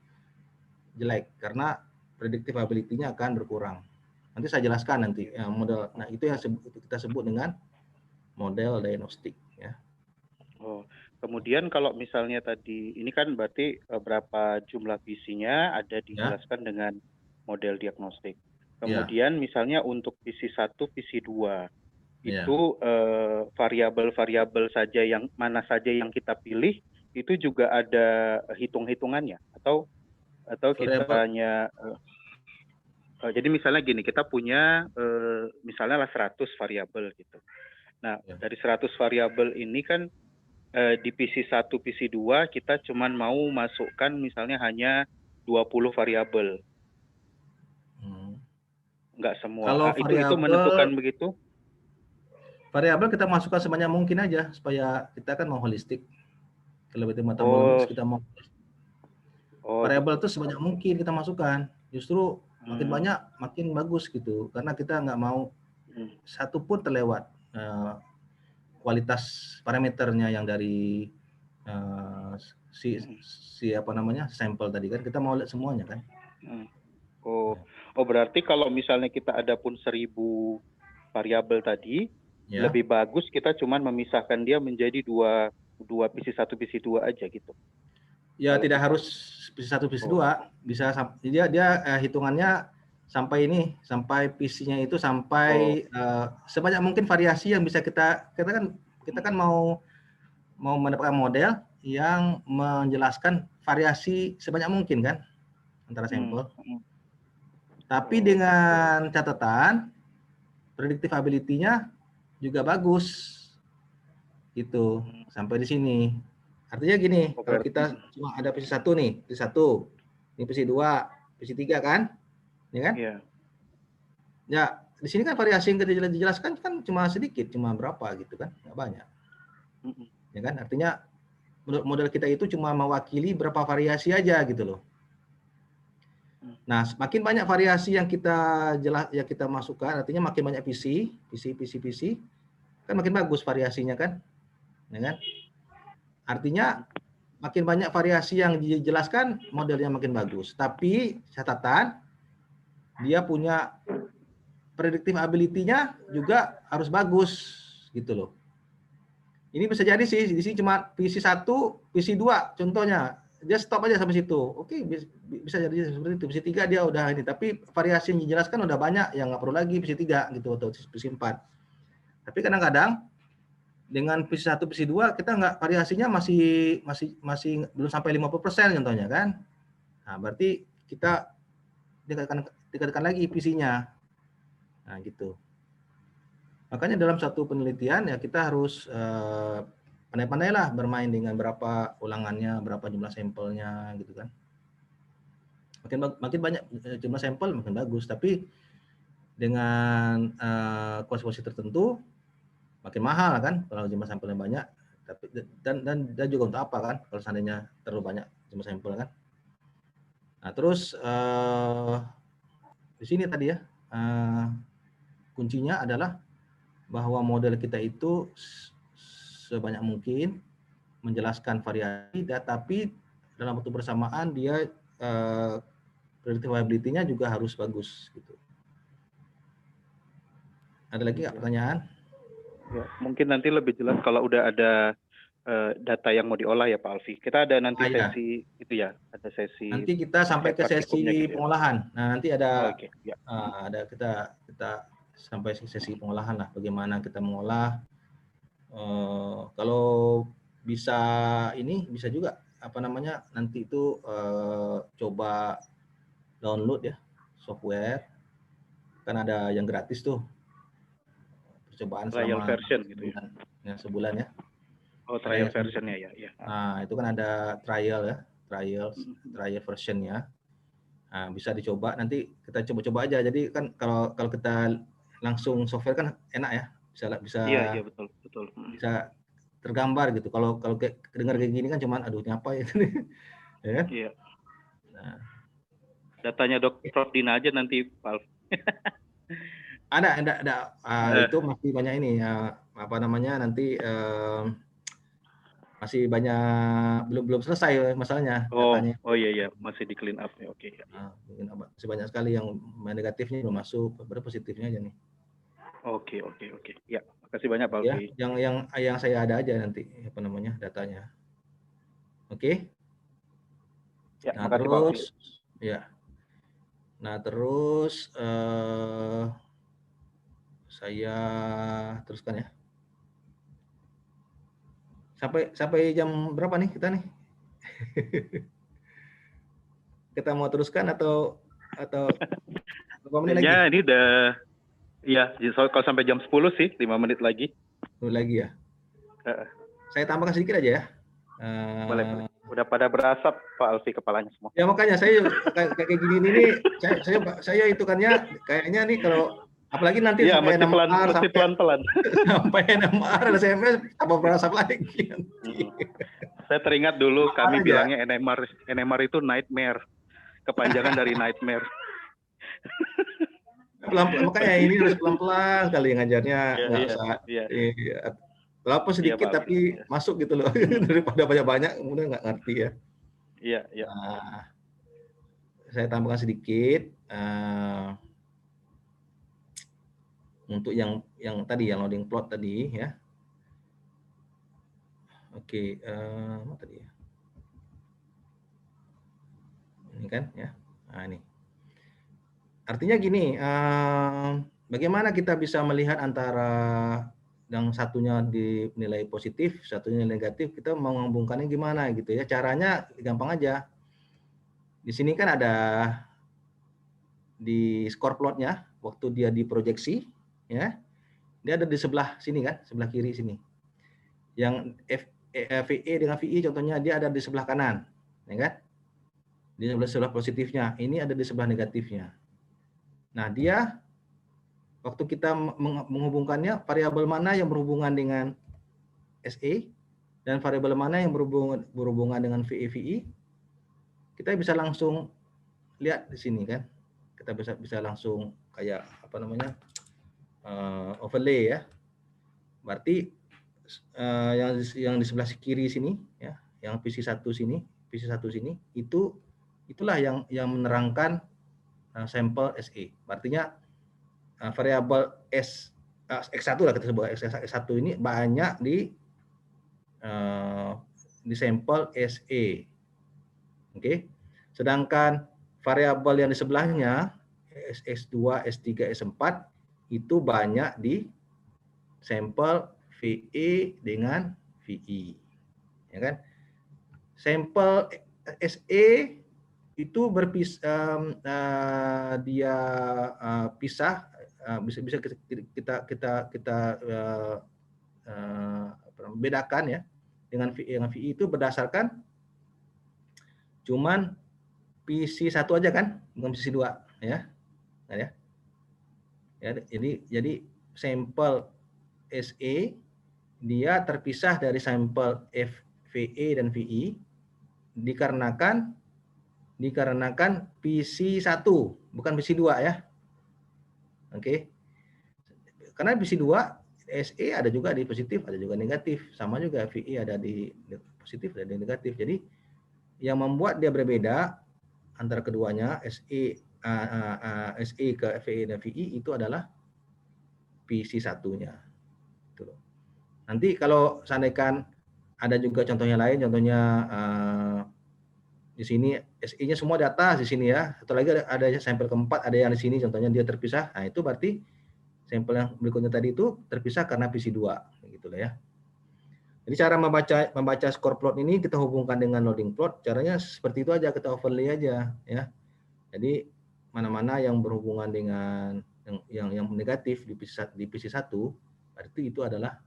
jelek. Karena predictive ability-nya akan berkurang. Nanti saya jelaskan nanti model. Nah, itu yang kita sebut dengan model diagnostik. Ya. Kemudian kalau misalnya tadi, ini kan berarti berapa jumlah PC-nya ada dijelaskan dengan model diagnostik. Kemudian misalnya untuk PC 1, PC 2, itu variabel-variabel saja yang mana saja yang kita pilih, itu juga ada hitung-hitungannya? Atau kita hanya, jadi misalnya gini, kita punya misalnya 100 variabel gitu. Nah, dari 100 variabel ini kan di PC 1, PC 2 kita cuman mau masukkan misalnya hanya 20 variabel. Enggak semua. Kalau itu menentukan begitu? Variabel kita masukkan sebanyak mungkin aja supaya kita kan mau holistik. Kalau betul metabolomis kita mau variabel itu sebanyak mungkin kita masukkan. Justru makin banyak makin bagus gitu. Karena kita nggak mau satu pun terlewat kualitas parameternya yang dari eh, si apa namanya sampel tadi kan, kita mau lihat semuanya kan. Oh, berarti kalau misalnya kita ada pun 1000 variabel tadi, Ya. lebih bagus kita cuman memisahkan dia menjadi dua PC1, PC2 aja gitu. Ya Kalau tidak kita- harus PC1, PC2, bisa dia hitungannya sampai PC-nya itu sampai sebanyak mungkin variasi yang bisa kita kan mau mendapatkan model yang menjelaskan variasi sebanyak mungkin kan antara sampel. Tapi dengan catatan predictability-nya juga bagus. Gitu. Sampai di sini. Artinya gini, kalau kita cuma ada PC1 nih, PC1, ini PC2, PC3 kan? Ya kan? Iya. Ya, di sini kan variasi yang kita dijelaskan kan cuma sedikit, cuma berapa gitu kan? Nggak banyak. Ya kan? Artinya model kita itu cuma mewakili berapa variasi aja gitu loh. Nah, semakin banyak variasi yang kita masukkan, artinya makin banyak PC, kan makin bagus variasinya kan? Ya kan? Artinya makin banyak variasi yang dijelaskan, modelnya makin bagus. Tapi catatan, dia punya predictive ability-nya juga harus bagus gitu loh. Ini bisa jadi sih, di sini cuma PC1, PC2 contohnya. Dia stop aja sampai situ. Oke, bisa jadi seperti itu. PC3 dia udah ini, tapi variasi yang dijelaskan udah banyak yang nggak perlu lagi PC3 gitu atau PC4. Tapi kadang-kadang dengan PC1, PC2 kita nggak variasinya masih belum sampai 50% contohnya kan. Nah, berarti kita tingkatkan lagi PC-nya. Nah, gitu. Makanya dalam satu penelitian ya kita harus pandai-pandai lah bermain dengan berapa ulangannya, berapa jumlah sampelnya gitu kan. Makin banyak jumlah sampel makin bagus, tapi dengan kualifikasi tertentu makin mahal kan kalau jumlah sampelnya banyak. Tapi dan juga untuk apa kan kalau seandainya terlalu banyak jumlah sampel kan. Nah, terus di sini tadi ya kuncinya adalah bahwa model kita itu sebanyak mungkin menjelaskan variasi, tapi dalam waktu bersamaan dia predictability-nya juga harus bagus gitu. Ada lagi nggak pertanyaan? Ya, mungkin nanti lebih jelas kalau udah ada data yang mau diolah ya Pak Alfi. Kita ada nanti sesi itu ya, ada sesi. Nanti kita sampai ke sesi gitu pengolahan. Nah, nanti ada ada kita sampai sesi pengolahan lah. Bagaimana kita mengolah. Kalau bisa bisa juga apa namanya nanti itu coba download ya software. Kan ada yang gratis tuh. Percobaan trial selama version gitu ya. Sebulan ya. Oh, trial versionnya ya. Nah, itu kan ada trial ya, trial versionnya. Nah, bisa dicoba. Nanti kita coba-coba aja. Jadi kan kalau kita langsung software kan enak ya, bisa. Iya betul. Bisa tergambar gitu. Kalau dengar kayak gini kan cuman aduh ini apa ya? Ya kan? Iya. Nah. Datanya Prof Dina aja nanti Pak. Ada. Itu masih banyak ini apa namanya nanti masih banyak belum selesai masalahnya datanya. Oh iya masih di clean up ya. Oke. Nah, masih banyak sekali yang negatifnya belum masuk, baru positifnya aja nih. Oke. Ya, makasih banyak Pak Alfi. Ya, yang saya ada aja nanti apa namanya datanya. Oke. Ya, nah, makasih Pak Alfi. Ya. Nah, terus saya teruskan ya. Sampai jam berapa nih kita nih? Kita mau teruskan atau berapa menit lagi? Ya, ini udah kalau sampai jam 10 sih, 5 menit lagi. 10 lagi ya? Saya tambahkan sedikit aja ya. Boleh. Udah pada berasap Pak Alfi kepalanya semua. Ya makanya saya kayak gini nih, saya hitungannya kayaknya nih kalau apalagi nanti sampai NMR sampai pelan-pelan. Sampai NMR ada SMS apa berasap lagi. Saya teringat dulu kami bilangnya NMR itu nightmare. Kepanjangan dari nightmare. Makanya ini harus pelan-pelan kali ngajarnya, nggak usah Walaupun sedikit Pak Alfi. tapi masuk gitu loh. Daripada banyak-banyak kemudian nggak ngerti ya. Iya, iya. Nah, saya tambahkan sedikit untuk yang tadi yang loading plot tadi ya. Oke, apa tadi ya? Ini kan ya. Nah, ini. Artinya gini, bagaimana kita bisa melihat antara yang satunya dinilai positif, satunya negatif, kita mau menghubungkannya gimana gitu ya. Caranya gampang aja. Di sini kan ada di score plotnya, waktu dia diproyeksi, ya, dia ada di sebelah sini kan, sebelah kiri sini. Yang VE dengan VI contohnya dia ada di sebelah kanan, ya kan? Di sebelah positifnya, ini ada di sebelah negatifnya. Nah, dia waktu kita menghubungkannya, variabel mana yang berhubungan dengan SE dan variabel mana yang berhubungan dengan VE/VI, kita bisa langsung lihat di sini kan. Kita bisa langsung kayak apa namanya overlay ya. Berarti yang di sebelah kiri sini ya, yang PC1 sini itulah yang menerangkan sampel SE. Artinya variabel X1 lah kita sebut X1 ini banyak di sampel SE. Oke. Sedangkan variabel yang di sebelahnya S2, S3, S4 itu banyak di sampel VE dengan VI. Ya kan? Sampel SE itu dia pisah bisa kita bedakan ya dengan VI itu berdasarkan cuman PC1 aja kan, bukan PC2 ya. Nah, ya. Jadi sampel SE dia terpisah dari sampel VE dan VI dikarenakan PC1 bukan PC2 ya. Oke. Karena PC2 SE ada juga di positif, ada juga negatif, sama juga VI ada di positif, ada di negatif. Jadi yang membuat dia berbeda antara keduanya SE ke VE dan VI itu adalah PC1-nya. Nanti kalau seandainya ada juga contohnya lain, contohnya di sini SI-nya semua di atas di sini ya. Satu lagi ada sampel keempat, ada yang di sini contohnya dia terpisah. Nah, itu berarti sampel yang berikutnya tadi itu terpisah karena PC2 gitu lah ya. Jadi cara membaca score plot ini kita hubungkan dengan loading plot, caranya seperti itu aja, kita overlay aja ya. Jadi mana-mana yang berhubungan dengan yang negatif di PC1 berarti itu adalah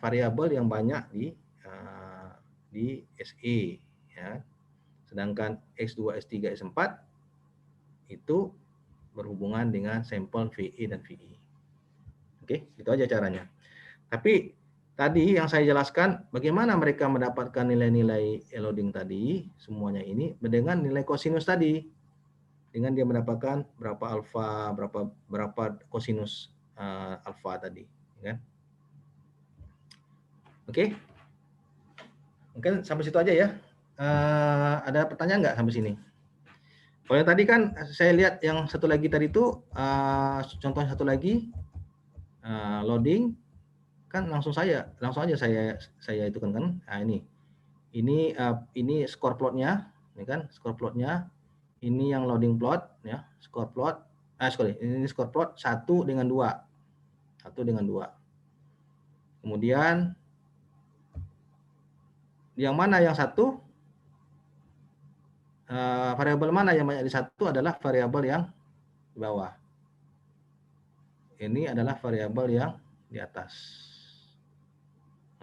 variabel yang banyak di SE ya. Sedangkan X2, S3, S4 itu berhubungan dengan sampel VE dan VI. Oke, itu aja caranya. Tapi tadi yang saya jelaskan bagaimana mereka mendapatkan nilai-nilai loading tadi, semuanya ini dengan nilai kosinus tadi. Dengan dia mendapatkan berapa alfa, berapa kosinus alfa tadi, kan? Oke. Mungkin sampai situ aja ya. Ada pertanyaan nggak sampai sini? Kalau yang tadi kan saya lihat yang satu lagi tadi itu contoh satu lagi loading kan langsung aja saya itu kan. Nah, ini score plotnya, ini kan score plotnya. Ini yang loading plot ya, score plot. Ini score plot 1 dengan 2. 1 dengan 2. Kemudian yang mana yang satu? Variabel mana yang banyak di satu adalah variabel yang di bawah. Ini adalah variabel yang di atas.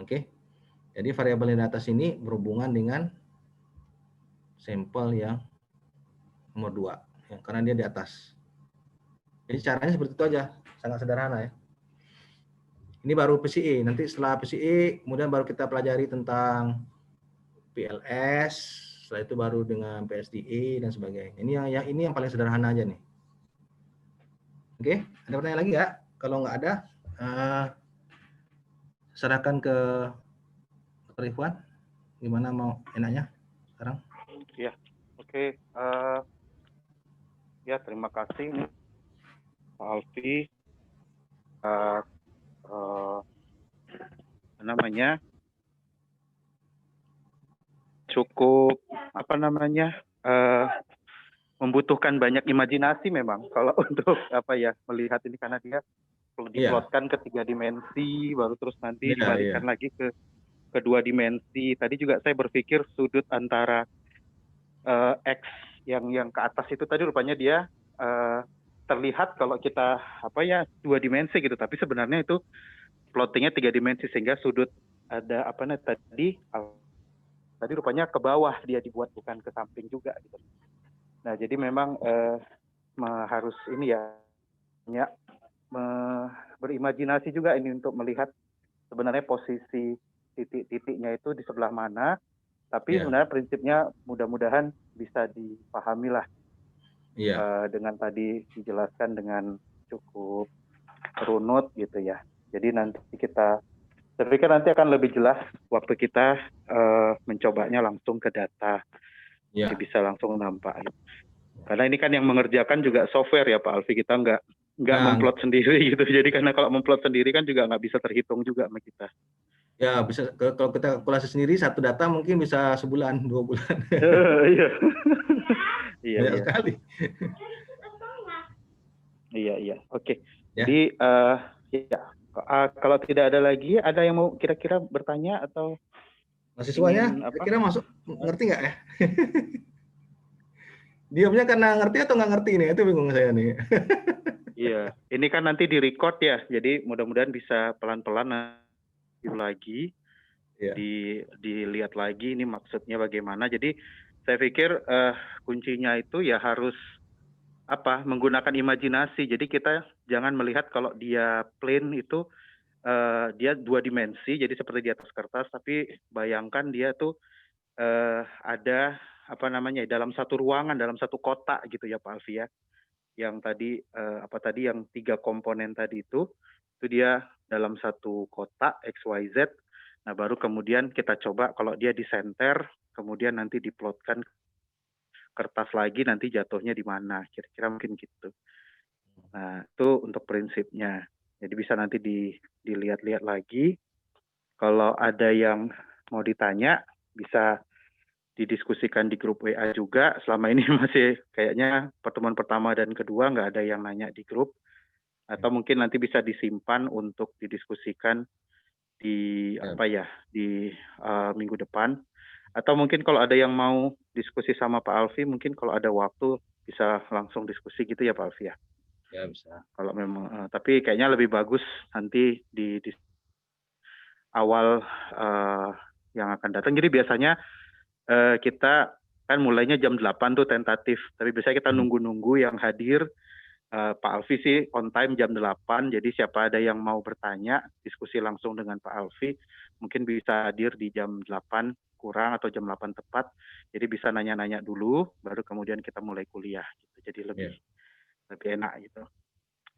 Oke. Jadi variabel yang di atas ini berhubungan dengan sampel yang nomor 2 ya, karena dia di atas. Jadi caranya seperti itu aja, sangat sederhana ya. Ini baru PCE. Nanti setelah PCE kemudian baru kita pelajari tentang PLS, setelah itu baru dengan PSDE dan sebagainya. Ini yang paling sederhana aja nih. Oke, ada pertanyaan lagi nggak? Kalau nggak ada, serahkan ke Dr. Ikhwan, gimana mau enaknya sekarang? Ya, oke. Ya, terima kasih nih, Pak Alfi. Namanya cukup membutuhkan banyak imajinasi memang kalau untuk melihat ini, karena dia perlu diplotkan ke 3 dimensi, baru terus nanti dibalikkan lagi ke 2 dimensi. Tadi juga saya berpikir sudut antara X yang ke atas itu tadi rupanya dia terlihat kalau kita 2 dimensi gitu, tapi sebenarnya itu plottingnya 3 dimensi, sehingga sudut ada tadi rupanya ke bawah dia dibuat, bukan ke samping juga gitu. Nah, jadi memang harus ini ya berimajinasi juga ini untuk melihat sebenarnya posisi titik-titiknya itu di sebelah mana. Tapi sebenarnya prinsipnya mudah-mudahan bisa dipahami lah dengan tadi dijelaskan dengan cukup runut gitu ya. Jadi saya pikir nanti akan lebih jelas waktu kita mencobanya langsung ke data. Jadi bisa langsung nampak. Karena ini kan yang mengerjakan juga software ya Pak Alfi, kita nggak memplot sendiri gitu. Jadi karena kalau memplot sendiri kan juga nggak bisa terhitung juga sama kita. Ya bisa, kalau kita kalkulasi sendiri satu data mungkin bisa sebulan, 2 bulan. Iya. Banyak sekali. Iya. Oke. Jadi kalau tidak ada lagi, ada yang mau kira-kira bertanya atau mahasiswanya kira-kira masuk ngerti nggak ya? Diamnya karena ngerti atau nggak ngerti nih, itu bingung saya nih. Iya, ini kan nanti di-record ya, jadi mudah-mudahan bisa pelan-pelan lagi, dilihat lagi ini maksudnya bagaimana. Jadi saya pikir kuncinya itu ya harus menggunakan imajinasi. Jadi kita jangan melihat kalau dia plain itu dia 2 dimensi, jadi seperti di atas kertas, tapi bayangkan dia tuh ada dalam satu ruangan, dalam satu kotak gitu ya Pak Alfi ya. Yang tadi yang 3 komponen tadi itu dia dalam satu kotak XYZ. Nah, baru kemudian kita coba kalau dia di center, kemudian nanti diplotkan kertas lagi, nanti jatuhnya di mana, kira-kira mungkin gitu. Nah, itu untuk prinsipnya. Jadi bisa nanti dilihat-lihat lagi. Kalau ada yang mau ditanya, bisa didiskusikan di grup WA juga. Selama ini masih kayaknya pertemuan pertama dan kedua nggak ada yang nanya di grup. Atau mungkin nanti bisa disimpan untuk didiskusikan di minggu depan. Atau mungkin kalau ada yang mau diskusi sama Pak Alfi, mungkin kalau ada waktu bisa langsung diskusi gitu ya Pak Alfi ya. Ya bisa. Kalau memang, tapi kayaknya lebih bagus nanti di awal yang akan datang. Jadi biasanya kita kan mulainya jam 8 tuh tentatif, tapi biasanya kita nunggu-nunggu yang hadir. Pak Alfi sih on time jam 8, jadi siapa ada yang mau bertanya, diskusi langsung dengan Pak Alfi, mungkin bisa hadir di jam 8 kurang atau jam 8 tepat, jadi bisa nanya-nanya dulu, baru kemudian kita mulai kuliah, gitu. Jadi lebih enak gitu.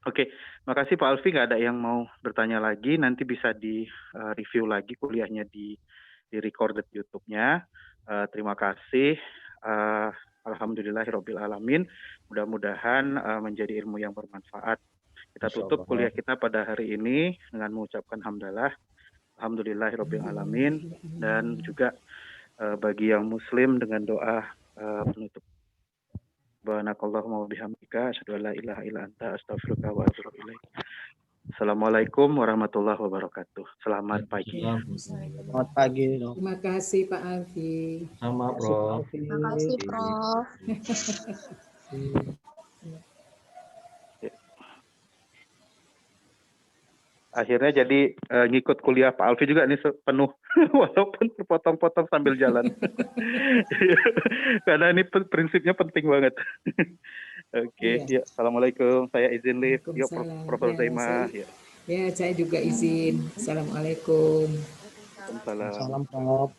Oke, makasih Pak Alfi, nggak ada yang mau bertanya lagi, nanti bisa di-review lagi kuliahnya di recorded YouTube-nya. Terima kasih. Alhamdulillahirabbil alamin. Mudah-mudahan menjadi ilmu yang bermanfaat. Kita tutup kuliah kita pada hari ini dengan mengucapkan hamdalah. Alhamdulillahirabbil alamin, dan juga bagi yang muslim dengan doa penutup. Subhanakallahumma wa bihamdika asyhadu an la ilaha illa anta astaghfiruka wa atubu ilaik. Assalamualaikum warahmatullahi wabarakatuh. Selamat pagi. Selamat pagi, dok. Terima kasih Pak Alfi. Sama, Prof. Terima kasih, Prof. Akhirnya jadi ngikut kuliah Pak Alfi juga nih penuh, walaupun terpotong-potong sambil jalan. Karena ini prinsipnya penting banget. Oke, ya. Assalamualaikum. Saya izin live. Yuk, Prof. Zaimah. Ya, saya juga izin. Assalamualaikum. Waalaikumsalam. Salam, Prof.